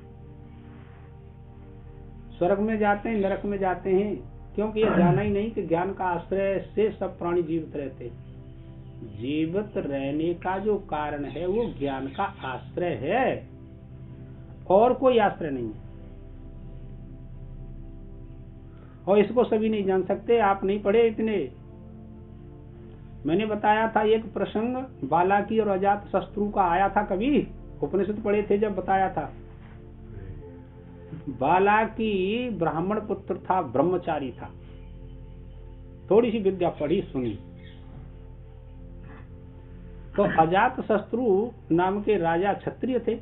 स्वर्ग में जाते हैं, नरक में जाते हैं, क्योंकि ये जाना ही नहीं कि ज्ञान का आश्रय से सब प्राणी जीवित रहते हैं। जीवित रहने का जो कारण है वो ज्ञान का आश्रय है, और कोई आश्रय नहीं है। और इसको सभी नहीं जान सकते। आप नहीं पढ़े इतने। मैंने बताया था एक प्रसंग बालाकी और अजात शत्रु का आया था, कभी उपनिषद पढ़े थे जब बताया था। बालाकी ब्राह्मण पुत्र था, ब्रह्मचारी था, थोड़ी सी विद्या पढ़ी सुनी। तो अजात शत्रु नाम के राजा क्षत्रिय थे,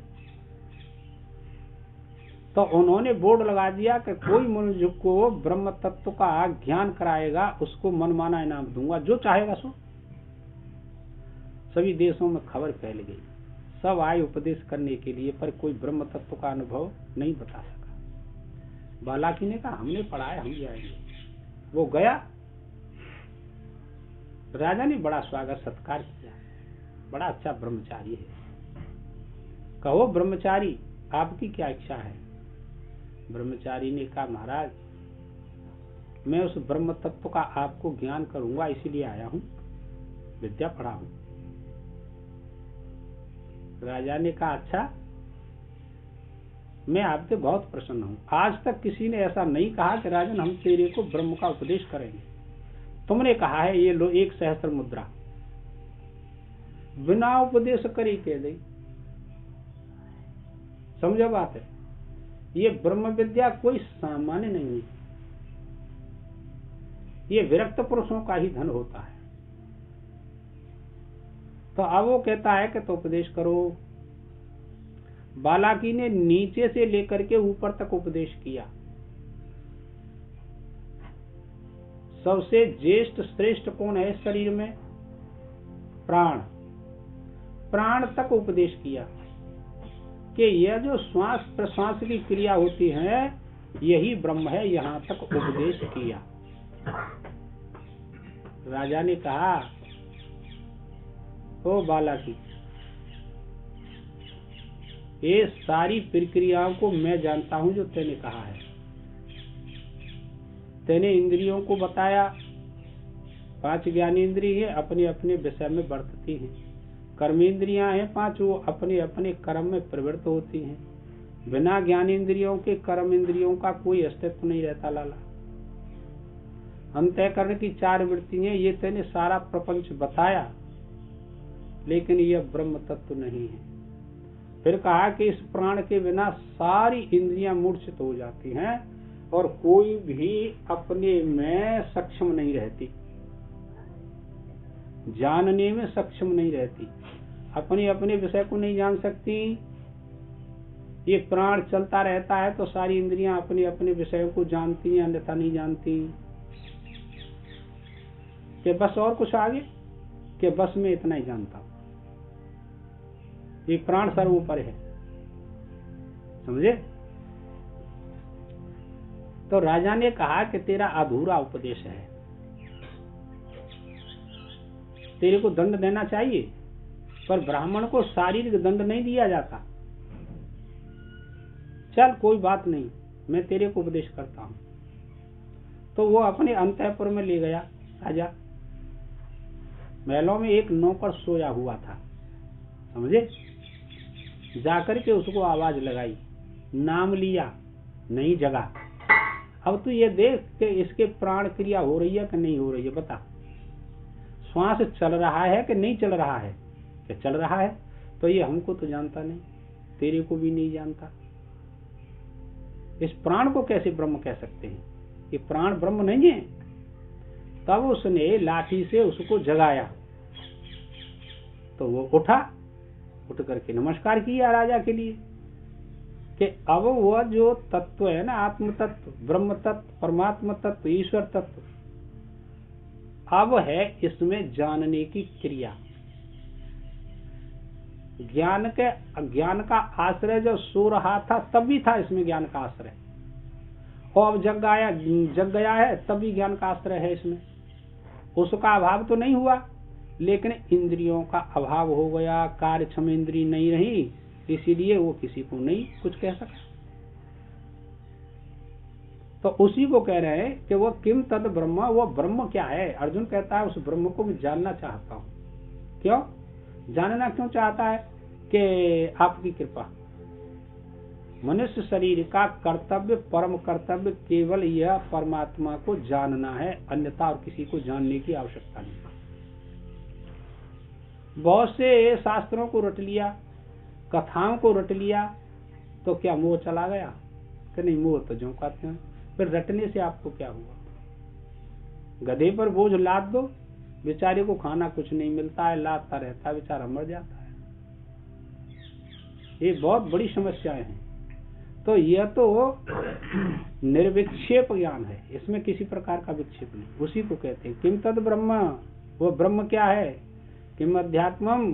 तो उन्होंने बोर्ड लगा दिया कि कोई मनुष्य को ब्रह्म तत्व का ज्ञान कराएगा उसको मनमाना इनाम दूंगा, जो चाहेगा सो। सभी देशों में खबर फैल गई, सब आए उपदेश करने के लिए, पर कोई ब्रह्म तत्व का अनुभव नहीं बता सका। बालाकी ने कहा हमने पढ़ा है, हम जाएंगे। वो गया, राजा ने बड़ा स्वागत सत्कार किया, बड़ा अच्छा ब्रह्मचारी है। कहो ब्रह्मचारी, आपकी क्या इच्छा है? ब्रह्मचारी ने कहा महाराज, मैं उस ब्रह्म तत्व का आपको ज्ञान करूंगा, इसीलिए आया हूं, विद्या पढ़ा हूं। राजा ने कहा अच्छा, मैं आपसे बहुत प्रसन्न हूं। आज तक किसी ने ऐसा नहीं कहा कि राजन हम तेरे को ब्रह्म का उपदेश करेंगे। तुमने कहा है ये लो 1 सहस्त्र मुद्रा, बिना उपदेश करे कह दे। समझो बात है, ये ब्रह्म विद्या कोई सामान्य नहीं है, ये विरक्त पुरुषों का ही धन होता है। तो अब वो कहता है कि तो उपदेश करो। बालाकी ने नीचे से लेकर के ऊपर तक उपदेश किया। सबसे ज्येष्ठ श्रेष्ठ कौन है शरीर में? प्राण। प्राण तक उपदेश किया कि यह जो श्वास प्रश्वास की क्रिया होती है यही ब्रह्म है, यहाँ तक उपदेश किया। राजा ने कहा ओ बालाकी, ये सारी प्रक्रियाओं को मैं जानता हूं जो तूने कहा है। तूने इंद्रियों को बताया, 5 ज्ञानेंद्रिय है, अपने अपने विषय में बरतती हैं। कर्मेंद्रियां हैं 5, वो अपने अपने कर्म में प्रवृत्त होती हैं। बिना ज्ञानेंद्रियों के कर्म इंद्रियों का कोई अस्तित्व नहीं रहता लाला। अंतःकरण की 4 वृत्तियां, ये तूने सारा प्रपंच बताया, लेकिन यह ब्रह्म तत्व नहीं है। फिर कहा कि इस प्राण के बिना सारी इंद्रियां मूर्छित हो जाती हैं, और कोई भी अपने में सक्षम नहीं रहती, जानने में सक्षम नहीं रहती, अपने अपने विषय को नहीं जान सकती। ये प्राण चलता रहता है तो सारी इंद्रियां अपने अपने विषयों को जानती हैं, अन्यथा नहीं जानती। कि बस और कुछ आगे, कि बस में इतना ही जानता हूं, ये प्राण सर्वोपरि है, समझे। तो राजा ने कहा कि तेरा अधूरा उपदेश है, तेरे को दंड देना चाहिए, पर ब्राह्मण को शारीरिक दंड नहीं दिया जाता। चल कोई बात नहीं, मैं तेरे को उपदेश करता हूं। तो वो अपने अंतःपुर में ले गया। राजा महलों में एक नौकर सोया हुआ था, समझे। जाकर के उसको आवाज लगाई, नाम लिया, नहीं जगा। अब तू ये देख कि इसके प्राण क्रिया हो रही है कि नहीं हो रही है, बता। श्वास चल रहा है कि नहीं चल रहा है, कि चल रहा है। तो ये हमको तो जानता नहीं, तेरे को भी नहीं जानता। इस प्राण को कैसे ब्रह्म कह सकते हैं, ये प्राण ब्रह्म नहीं है। तब उसने लाठी से उसको जगाया, तो वो उठा, उठ करके नमस्कार किया राजा के लिए कि अब वह जो तत्व है ना, आत्म तत्व, ब्रह्म तत्व, परमात्मा तत्व, ईश्वर तत्व, अब है इसमें जानने की क्रिया। ज्ञान का आश्रय जब सो रहा था तब भी था इसमें ज्ञान का आश्रय, और अब जग गया है तब भी ज्ञान का आश्रय है इसमें। उसका अभाव तो नहीं हुआ, लेकिन इंद्रियों का अभाव हो गया, कार्यक्षम इंद्रिय नहीं रही, इसीलिए वो किसी को नहीं कुछ कह सका। तो उसी को कह रहे हैं कि वो किम तद ब्रह्म, वो ब्रह्म क्या है। अर्जुन कहता है उस ब्रह्म को मैं जानना चाहता हूँ। क्यों जानना, क्यों चाहता है कि आपकी कृपा। मनुष्य शरीर का कर्तव्य, परम कर्तव्य केवल यह परमात्मा को जानना है, अन्यथा और किसी को जानने की आवश्यकता नहीं। बहुत से शास्त्रों को रट लिया, कथाओं को रट लिया, तो क्या मोह चला गया कि नहीं। मोह तो जो कहते हैं, फिर रटने से आपको क्या हुआ। गधे पर बोझ लाद दो, बेचारे को खाना कुछ नहीं मिलता है, लादता रहता है, बेचारा मर जाता है। ये बहुत बड़ी समस्याएं हैं। तो यह तो निर्विक्षेप ज्ञान है, इसमें किसी प्रकार का विक्षेप नहीं। उसी को कहते हैं किम तद ब्रह्म, वो ब्रह्म क्या है। किम अध्यात्मम,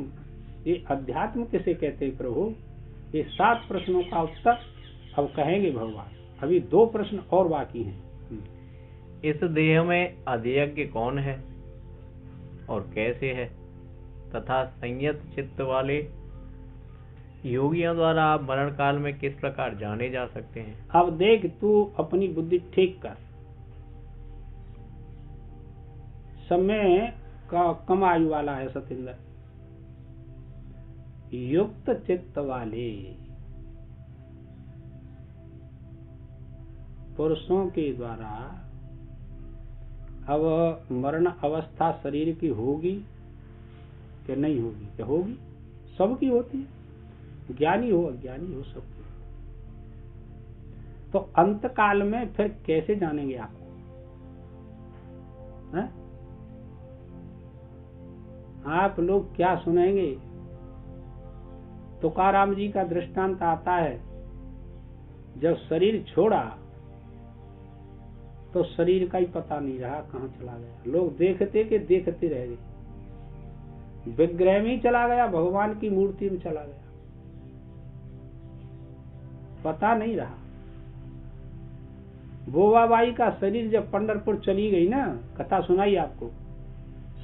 ये अध्यात्म किसे कहते हैं प्रभु। ये 7 प्रश्नों का उत्तर अब कहेंगे भगवान। अभी 2 प्रश्न और बाकी हैं। इस देह में अधियज्ञ कौन है और कैसे है, तथा संयत चित्त वाले योगियों द्वारा आप मरण काल में किस प्रकार जाने जा सकते हैं। अब देख, तू अपनी बुद्धि ठीक कर। समय का कम आयु वाला है सतेंद्र। युक्त चित्त वाले पुरुषों के द्वारा अब मरण अवस्था शरीर की होगी कि नहीं होगी। क्या होगी, सबकी होती है, ज्ञानी हो अज्ञानी हो सबकी। तो अंत काल में फिर कैसे जानेंगे आपको, है? आप लोग क्या सुनेंगे। तुकाराम जी का दृष्टांत आता है, जब शरीर छोड़ा तो शरीर का ही पता नहीं रहा कहाँ चला गया। लोग देखते के देखते रह गए, विग्रह में ही चला गया, भगवान की मूर्ति में चला गया, पता नहीं रहा। बोबाबाई का शरीर जब पंढरपुर चली गई ना, कथा सुनाई आपको,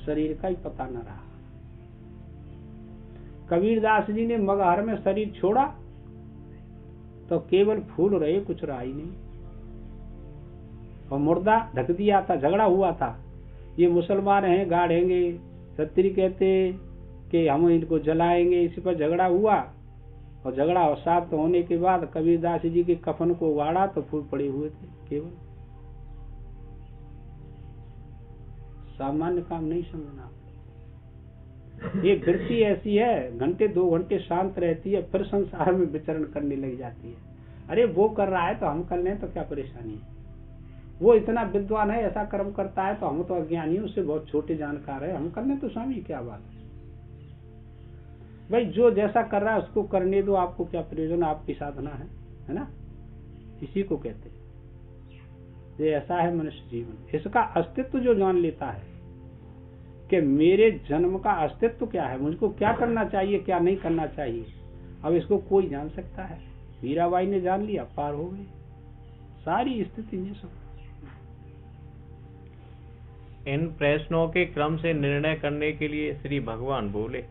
शरीर का ही पता न रहा। कबीरदास जी ने मगहर में शरीर छोड़ा तो केवल फूल रहे, कुछ रहा ही नहीं, और मुर्दा ढक दिया था, झगड़ा हुआ था। ये मुसलमान हैं, गाड़ेंगे, क्षत्रिय कहते कि हम इनको जलाएंगे, इसी पर झगड़ा हुआ। और झगड़ा अवसाद होने के बाद कबीरदास जी के कफन को उगाड़ा तो फूल पड़े हुए थे केवल। सामान्य काम नहीं समझना। ये वृत्ति ऐसी है, घंटे 2 घंटे शांत रहती है, फिर संसार में विचरण करने लग जाती है। अरे वो कर रहा है तो हम कर लें तो क्या परेशानी है। वो इतना विद्वान है, ऐसा कर्म करता है, तो हम तो अज्ञानी, उससे बहुत छोटे जानकार है, हम करने तो स्वामी क्या बात है। भाई जो जैसा कर रहा है उसको करने दो, आपको क्या प्रयोजन, आपकी साधना है ना। इसी को कहते हैं ये ऐसा है मनुष्य जीवन। इसका अस्तित्व जो जान लेता है कि मेरे जन्म का अस्तित्व क्या है, मुझको क्या करना चाहिए, क्या नहीं करना चाहिए, अब इसको कोई जान सकता है। मीराबाई ने जान लिया, पार हो गई सारी स्थिति में सब। इन प्रश्नों के क्रम से निर्णय करने के लिए श्री भगवान बोले,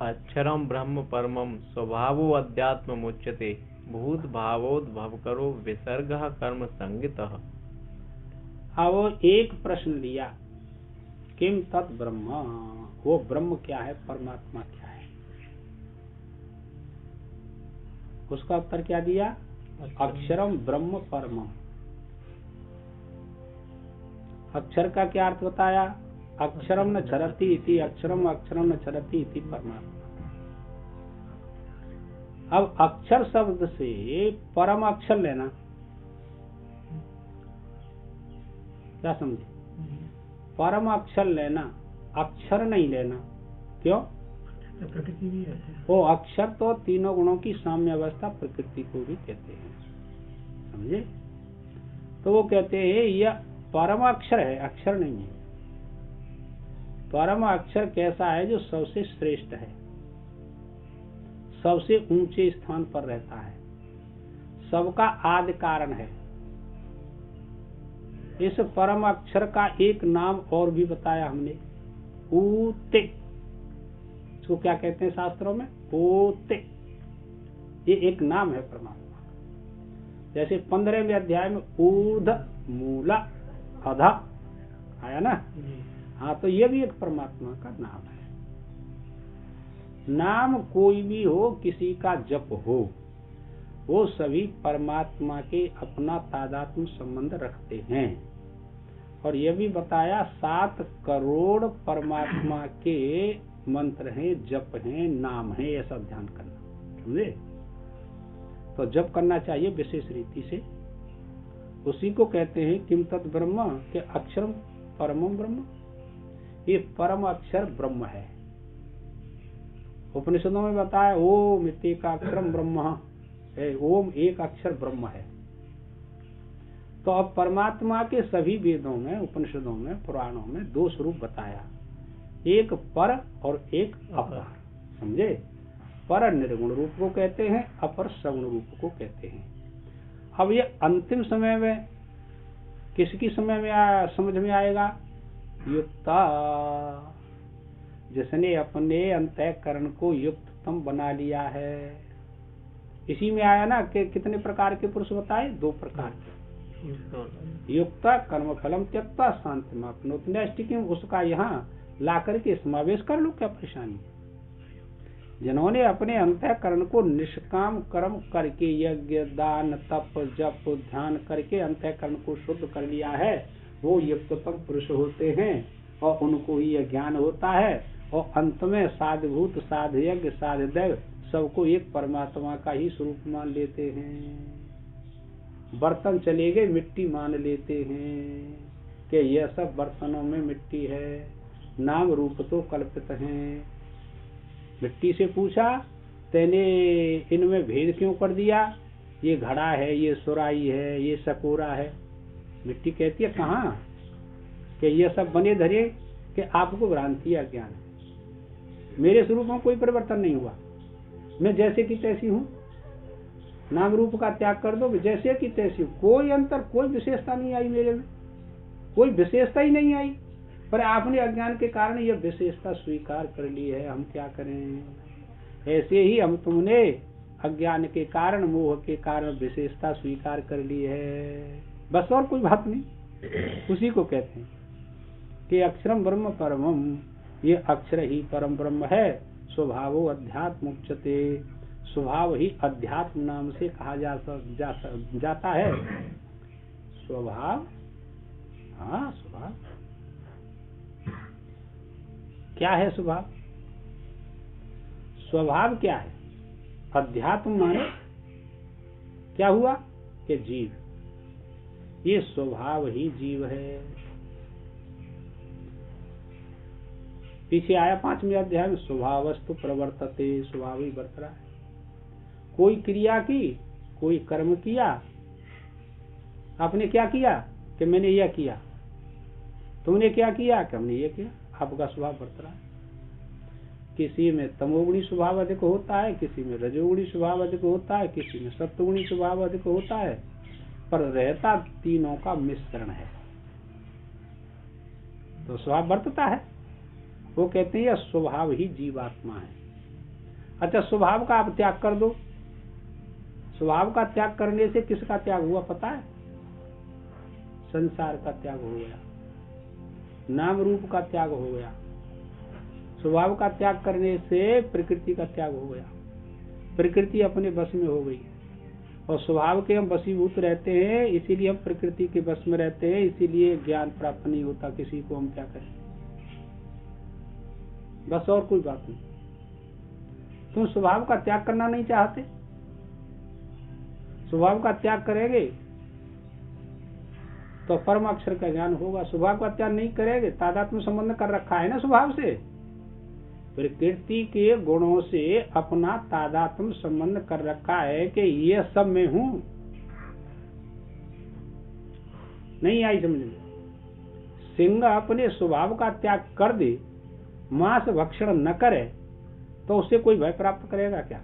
अक्षरम ब्रह्म परमम स्वभावो अध्यात्म मुच्यते भूत भावोद्भव करो विसर्ग कर्म संगितः। अब एक प्रश्न लिया, किम तत् ब्रह्म, वो ब्रह्म क्या है, परमात्मा क्या है। उसका उत्तर क्या दिया, अक्षरम ब्रह्म परमम। अक्षर का क्या अर्थ बताया, अक्षरम न चरति इति, अक्षरम अक्षरम न चरति इति परमात्मा। अब अक्षर शब्द से परम अक्षर लेना, क्या समझे, परम अक्षर लेना, अक्षर नहीं लेना। क्यों, प्रकृति भी है वो अक्षर तो तीनों गुणों की साम्य अवस्था प्रकृति को भी कहते हैं, समझे। तो वो कहते हैं यह परम अक्षर है, अक्षर नहीं है। परम अक्षर कैसा है, जो सबसे श्रेष्ठ है, सबसे ऊंचे स्थान पर रहता है, सबका आदि कारण है। इस परम अक्षर का एक नाम और भी बताया हमने, ऊते। इसको क्या कहते हैं शास्त्रों में, ऊते। ये एक नाम है परमात्मा का। जैसे 15वें अध्याय में ऊध मूला अधा आया ना, हाँ, तो ये भी एक परमात्मा का नाम है। नाम कोई भी हो, किसी का जप हो, वो सभी परमात्मा के अपना तादात्म्य संबंध रखते हैं। और ये भी बताया 7 करोड़ परमात्मा के मंत्र हैं, जप हैं, नाम हैं, ये सब ध्यान करना, समझे। तो जप करना चाहिए विशेष रीति से। उसी को कहते हैं किम तत् ब्रह्म, के अक्षरम परमम ब्रह्म। ये परम अक्षर ब्रह्म है। उपनिषदों में बताया ओम इत्येकाक्षरम ब्रह्म, ओम एक अक्षर ब्रह्म है। तो अब परमात्मा के सभी वेदों में, उपनिषदों में, पुराणों में 2 स्वरूप बताया, एक पर और एक अपर, समझे। पर निर्गुण रूप को कहते हैं, अपर सगुण रूप को कहते हैं। अब ये अंतिम समय में किसकी समय में समझ में आएगा, युक्ता, जिसने अपने अंतःकरण को युक्ततम बना लिया है। इसी में आया ना कि कितने प्रकार के पुरुष बताए, 2 प्रकार के, युक्ता कर्म फलम त्यक्ता शांति मापनोति नैष्ठिकीम। उसका यहाँ ला करके समावेश कर लो, क्या परेशानी है। जिन्होंने अपने अंतःकरण को निष्काम कर्म करके, यज्ञ दान तप जप ध्यान करके अंतःकरण को शुद्ध कर लिया है, वो युक्ततम पुरुष होते हैं और उनको ही यह ज्ञान होता है। और अंत में साधभूत साध यज्ञ साध दैव सबको एक परमात्मा का ही स्वरूप मान लेते हैं। बर्तन चले गए, मिट्टी मान लेते हैं कि यह सब बर्तनों में मिट्टी है, नाम रूप तो कल्पित हैं। मिट्टी से पूछा, तेने इनमें भेद क्यों कर दिया, ये घड़ा है, ये सुराई है, ये सकोरा है। मिट्टी कहती है कहाँ, कि ये सब बने धरे कि आपको भ्रांति है, अज्ञान है। मेरे स्वरूप में कोई परिवर्तन नहीं हुआ, मैं जैसे की तैसी हूँ। नाम रूप का त्याग कर दो, जैसे की तैसी हूँ, कोई अंतर, कोई विशेषता नहीं आई मेरे में, कोई विशेषता ही नहीं आई। पर आपने अज्ञान के कारण यह विशेषता स्वीकार कर ली है, हम क्या करें। ऐसे ही हम तुमने अज्ञान के कारण, मोह के कारण विशेषता स्वीकार कर ली है, बस, और कोई बात नहीं। उसी को कहते हैं कि अक्षरम ब्रह्म परमम, ये अक्षर ही परम ब्रह्म है। स्वभावो अध्यात्म उच्यते, स्वभाव ही अध्यात्म नाम से कहा जाता है। स्वभाव, हाँ स्वभाव क्या है, स्वभाव, स्वभाव क्या है। अध्यात्म माने क्या हुआ, कि जीव, ये स्वभाव ही जीव है। पीछे आया 5वें अध्याय में, स्वभावस्तु प्रवर्तते, स्वभाव ही बरत रहा है। कोई क्रिया की, कोई कर्म किया, आपने क्या किया कि मैंने यह किया, तुमने क्या किया कि हमने ये किया, आपका स्वभाव बरत रहा है। किसी में तमोगुणी स्वभाव अधिक होता है, किसी में रजोगुणी स्वभाव अधिक होता है, किसी में सत्वगुणी स्वभाव अधिक होता है, पर रहता तीनों का मिश्रण है, तो स्वभाव बरतता है। वो कहते हैं यह स्वभाव ही जीवात्मा है। अच्छा, स्वभाव का आप त्याग कर दो। स्वभाव का त्याग करने से किसका त्याग हुआ पता है? संसार का त्याग हो गया, नाम रूप का त्याग हो गया। स्वभाव का त्याग करने से प्रकृति का त्याग हो गया, प्रकृति अपने बस में हो गई। और स्वभाव के हम वशीभूत रहते हैं, इसीलिए हम प्रकृति के बस में रहते हैं, इसीलिए ज्ञान प्राप्त नहीं होता किसी को। हम क्या करें, बस, और कोई बात नहीं। तुम स्वभाव का त्याग करना नहीं चाहते, स्वभाव का त्याग करेंगे तो परम अक्षर का ज्ञान होगा। स्वभाव का त्याग नहीं करेंगे, तादात्म्य संबंध कर रखा है ना स्वभाव से, प्रकृति के गुणों से अपना तादात्म्य संबंध कर रखा है कि ये सब मैं हूं। नहीं आई समझ में? सिंह अपने स्वभाव का त्याग कर दे, मांस भक्षण न करे, तो उससे कोई भय प्राप्त करेगा क्या?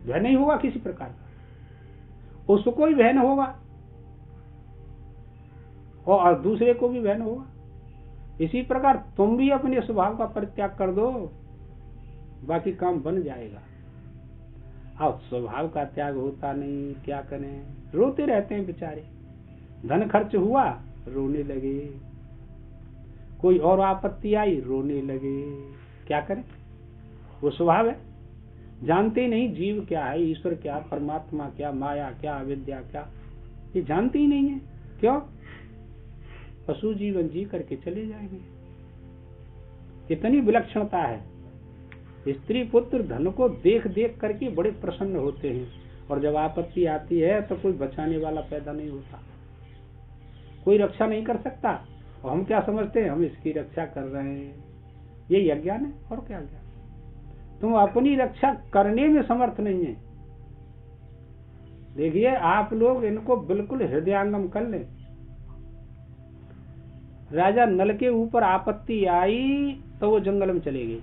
भय नहीं होगा किसी प्रकार का, उसको ही भय न होगा और दूसरे को भी भय न होगा। इसी प्रकार तुम भी अपने स्वभाव का परित्याग कर दो, बाकी काम बन जाएगा। अब स्वभाव का त्याग होता नहीं, क्या करें, रोते रहते हैं बेचारे। धन खर्च हुआ, रोने लगे, कोई और आपत्ति आई, रोने लगे, क्या करें? वो स्वभाव है। जानते ही नहीं जीव क्या है, ईश्वर क्या, परमात्मा क्या, माया क्या, अविद्या क्या, ये जानते ही नहीं है। क्यों? पशु जीवन जी करके चले जाएंगे। कितनी विलक्षणता है। स्त्री पुत्र धन को देख देख करके बड़े प्रसन्न होते हैं, और जब आपत्ति आती है तो कोई बचाने वाला पैदा नहीं होता, कोई रक्षा नहीं कर सकता। और हम क्या समझते हैं, हम इसकी रक्षा कर रहे हैं, ये अज्ञान है। और क्या अज्ञान? तुम अपनी रक्षा करने में समर्थ नहीं है। देखिए, आप लोग इनको बिल्कुल हृदयंगम कर लें। राजा नल के ऊपर आपत्ति आई तो वो जंगल में चले गए,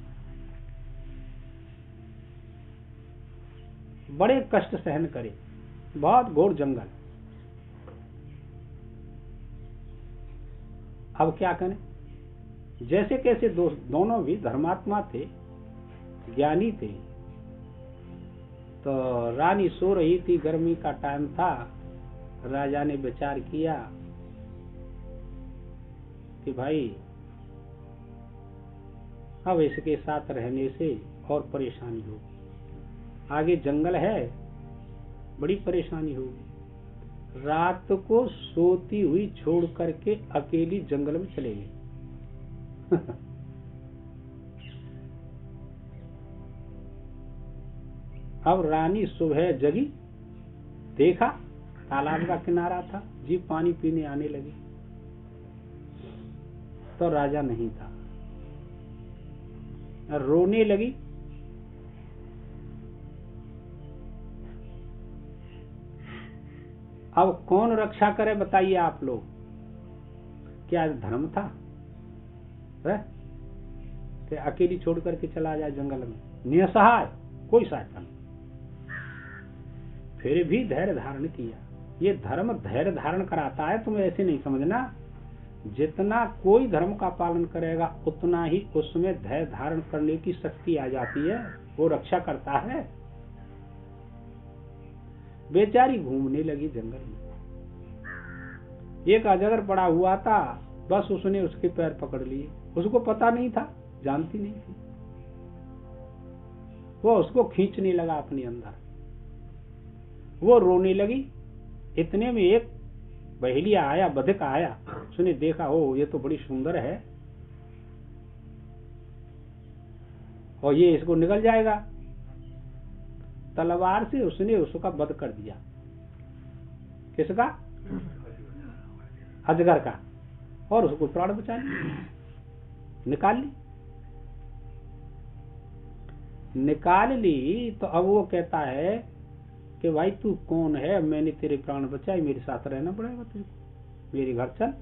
बड़े कष्ट सहन करे, बहुत घोर जंगल। अब क्या करें? जैसे कैसे दोनों भी धर्मात्मा थे, ज्ञानी थे। तो रानी सो रही थी, गर्मी का टाइम था। राजा ने विचार किया कि भाई अब इसके साथ रहने से और परेशानी होगी, आगे जंगल है, बड़ी परेशानी होगी। रात को सोती हुई छोड़ करके अकेली जंगल में चले गए। अब रानी सुबह जगी, देखा तालाब का किनारा था, जीव पानी पीने आने लगी, तो राजा नहीं था। रोने लगी। अब कौन रक्षा करे बताइए आप लोग? क्या धर्म था कि अकेली छोड़ करके चला जाए जंगल में, निसहाय, कोई सहायता नहीं। फिर भी धैर्य धारण किया। ये धर्म धैर्य धारण कराता है, तुम्हें ऐसे नहीं समझना। जितना कोई धर्म का पालन करेगा उतना ही उसमें धैर्य धारण करने की शक्ति आ जाती है, वो रक्षा करता है। बेचारी घूमने लगी जंगल में, एक अजगर पड़ा हुआ था, बस उसने उसके पैर पकड़ लिए। उसको पता नहीं था, जानती नहीं थी, वो उसको खींचने लगा अपने अंदर। वो रोने लगी। इतने में एक बहेलिया आया, बधिक आया, उसने देखा, ओ ये तो बड़ी सुंदर है और ये इसको निकल जाएगा। तलवार से उसने उसका वध कर दिया। किसका? अजगर का, और उसको प्राण बचा ली, निकाल ली। तो अब वो कहता है कि भाई तू कौन है, मैंने तेरे प्राण बचाए, मेरे साथ रहना पड़ेगा तुझको, मेरे घर चल।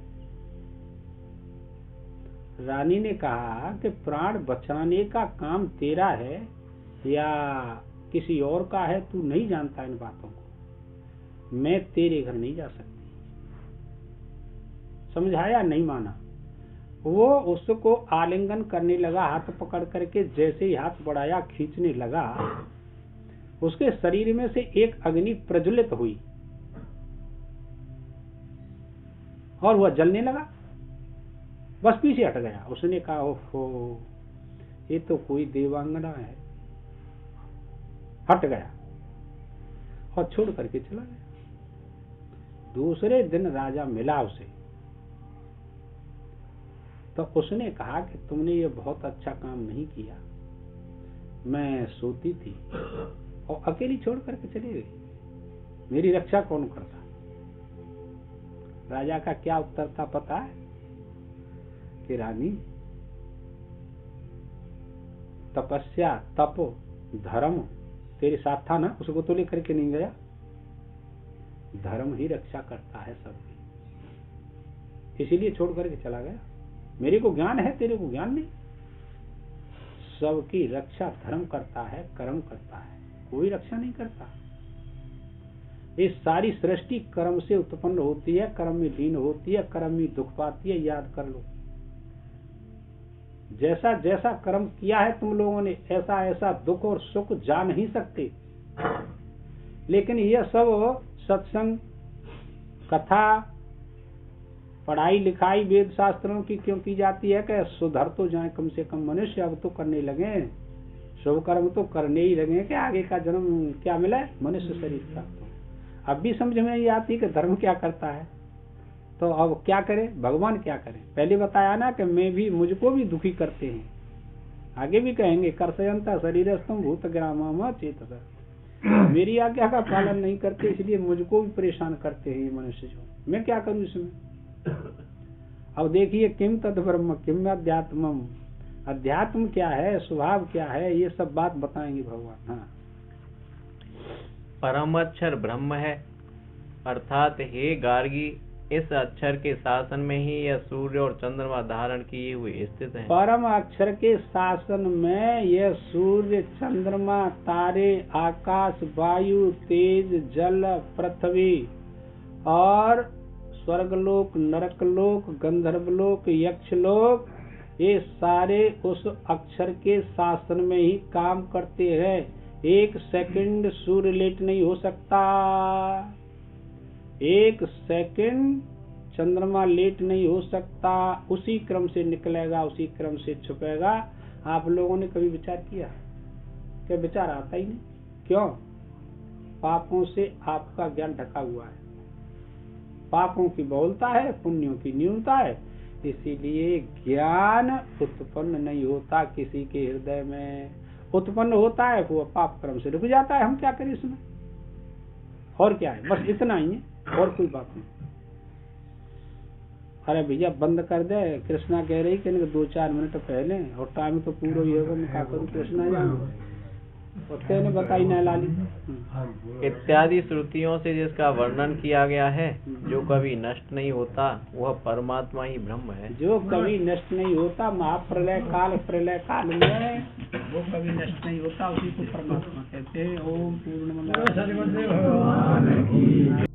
रानी ने कहा कि प्राण बचाने का काम तेरा है या किसी और का है, तू नहीं जानता इन बातों को, मैं तेरे घर नहीं जा सकती। समझाया, नहीं माना। वो उसको आलिंगन करने लगा, हाथ पकड़ करके जैसे ही हाथ बढ़ाया खींचने लगा, उसके शरीर में से एक अग्नि प्रज्वलित हुई और वह जलने लगा, बस पीछे हट गया। उसने कहा ओहो, ये तो कोई देवांगना है, हट गया और छोड़ करके चला गया। दूसरे दिन राजा मिला उसे, तो उसने कहा कि तुमने ये बहुत अच्छा काम नहीं किया, मैं सोती थी और अकेली छोड़ करके चली गई, मेरी रक्षा कौन करता? राजा का क्या उत्तर था पता है कि रानी, तपस्या, तप, धर्म तेरे साथ था ना, उसको तो लेकर के नहीं गया। धर्म ही रक्षा करता है सबकी, इसीलिए छोड़ करके चला गया। मेरे को ज्ञान है, तेरे को ज्ञान नहीं। सबकी रक्षा धर्म करता है, कर्म करता है, कोई रक्षा नहीं करता। ये सारी सृष्टि कर्म से उत्पन्न होती है, कर्म में लीन होती है, कर्म में दुख पाती है। याद कर लो, जैसा जैसा कर्म किया है तुम लोगों ने, ऐसा ऐसा दुख और सुख जा नहीं सकते। लेकिन यह सब सत्संग, कथा, पढ़ाई लिखाई वेद शास्त्रों की क्यों की जाती है कि सुधर तो जाए कम से कम मनुष्य, अब तो करने लगे, शुभ कर्म तो करने ही लगे कि आगे का जन्म क्या मिला है, मनुष्य शरीर प्राप्त हो। अब भी समझ में नहीं आती कि धर्म क्या करता है, तो अब क्या करें, भगवान क्या करें? पहले बताया ना कि मैं भी, मुझको भी दुखी करते हैं, आगे भी कहेंगे कर्षयंता शरीरस्थम भूत ग्रामा चेतसा, मेरी आज्ञा का पालन नहीं करते, इसलिए मुझको भी परेशान करते हैं ये मनुष्य। जो मैं क्या करूं इसमें? अब देखिए, किम तद ब्रह्म किम अध्यात्मम, अध्यात्म क्या है, स्वभाव क्या है, ये सब बात बताएंगे भगवान। हाँ, परम अक्षर ब्रह्म है, अर्थात हे गार्गी, इस अक्षर के शासन में ही यह सूर्य और चंद्रमा धारण किए हुए स्थित है। परम अक्षर के शासन में यह सूर्य, चंद्रमा, तारे, आकाश, वायु, तेज, जल, पृथ्वी और स्वर्गलोक, नरकलोक, गंधर्वलोक, यक्षलोक, ये सारे उस अक्षर के शासन में ही काम करते हैं। एक सेकंड सूर्य लेट नहीं हो सकता, एक सेकंड चंद्रमा लेट नहीं हो सकता, उसी क्रम से निकलेगा, उसी क्रम से छुपेगा। आप लोगों ने कभी विचार किया? क्या विचार आता ही नहीं? क्यों? पापों से आपका ज्ञान ढका हुआ है, पापों की बहुलता है, पुण्यों की न्यूनता है, इसीलिए ज्ञान उत्पन्न नहीं होता किसी के हृदय में। उत्पन्न होता है वो पाप कर्म से रुक जाता है। हम क्या करें इसमें? और क्या है, बस इतना ही है, और कोई बात नहीं। अरे भैया बंद कर दे, कृष्णा कह रही कि 2-4 मिनट पहले, और टाइम तो पूरा ही होगा। मैं क्या करूँ, कृष्णा जाऊँ ने बताई न लाली इत्यादि श्रुतियों से जिसका वर्णन किया गया है, जो कभी नष्ट नहीं होता, वह परमात्मा ही ब्रह्म है। जो कभी नष्ट नहीं होता, महाप्रलय काल, प्रलय काल में वो कभी नष्ट नहीं होता, उसी को परमात्मा कहते हैं। ओम पूर्णमद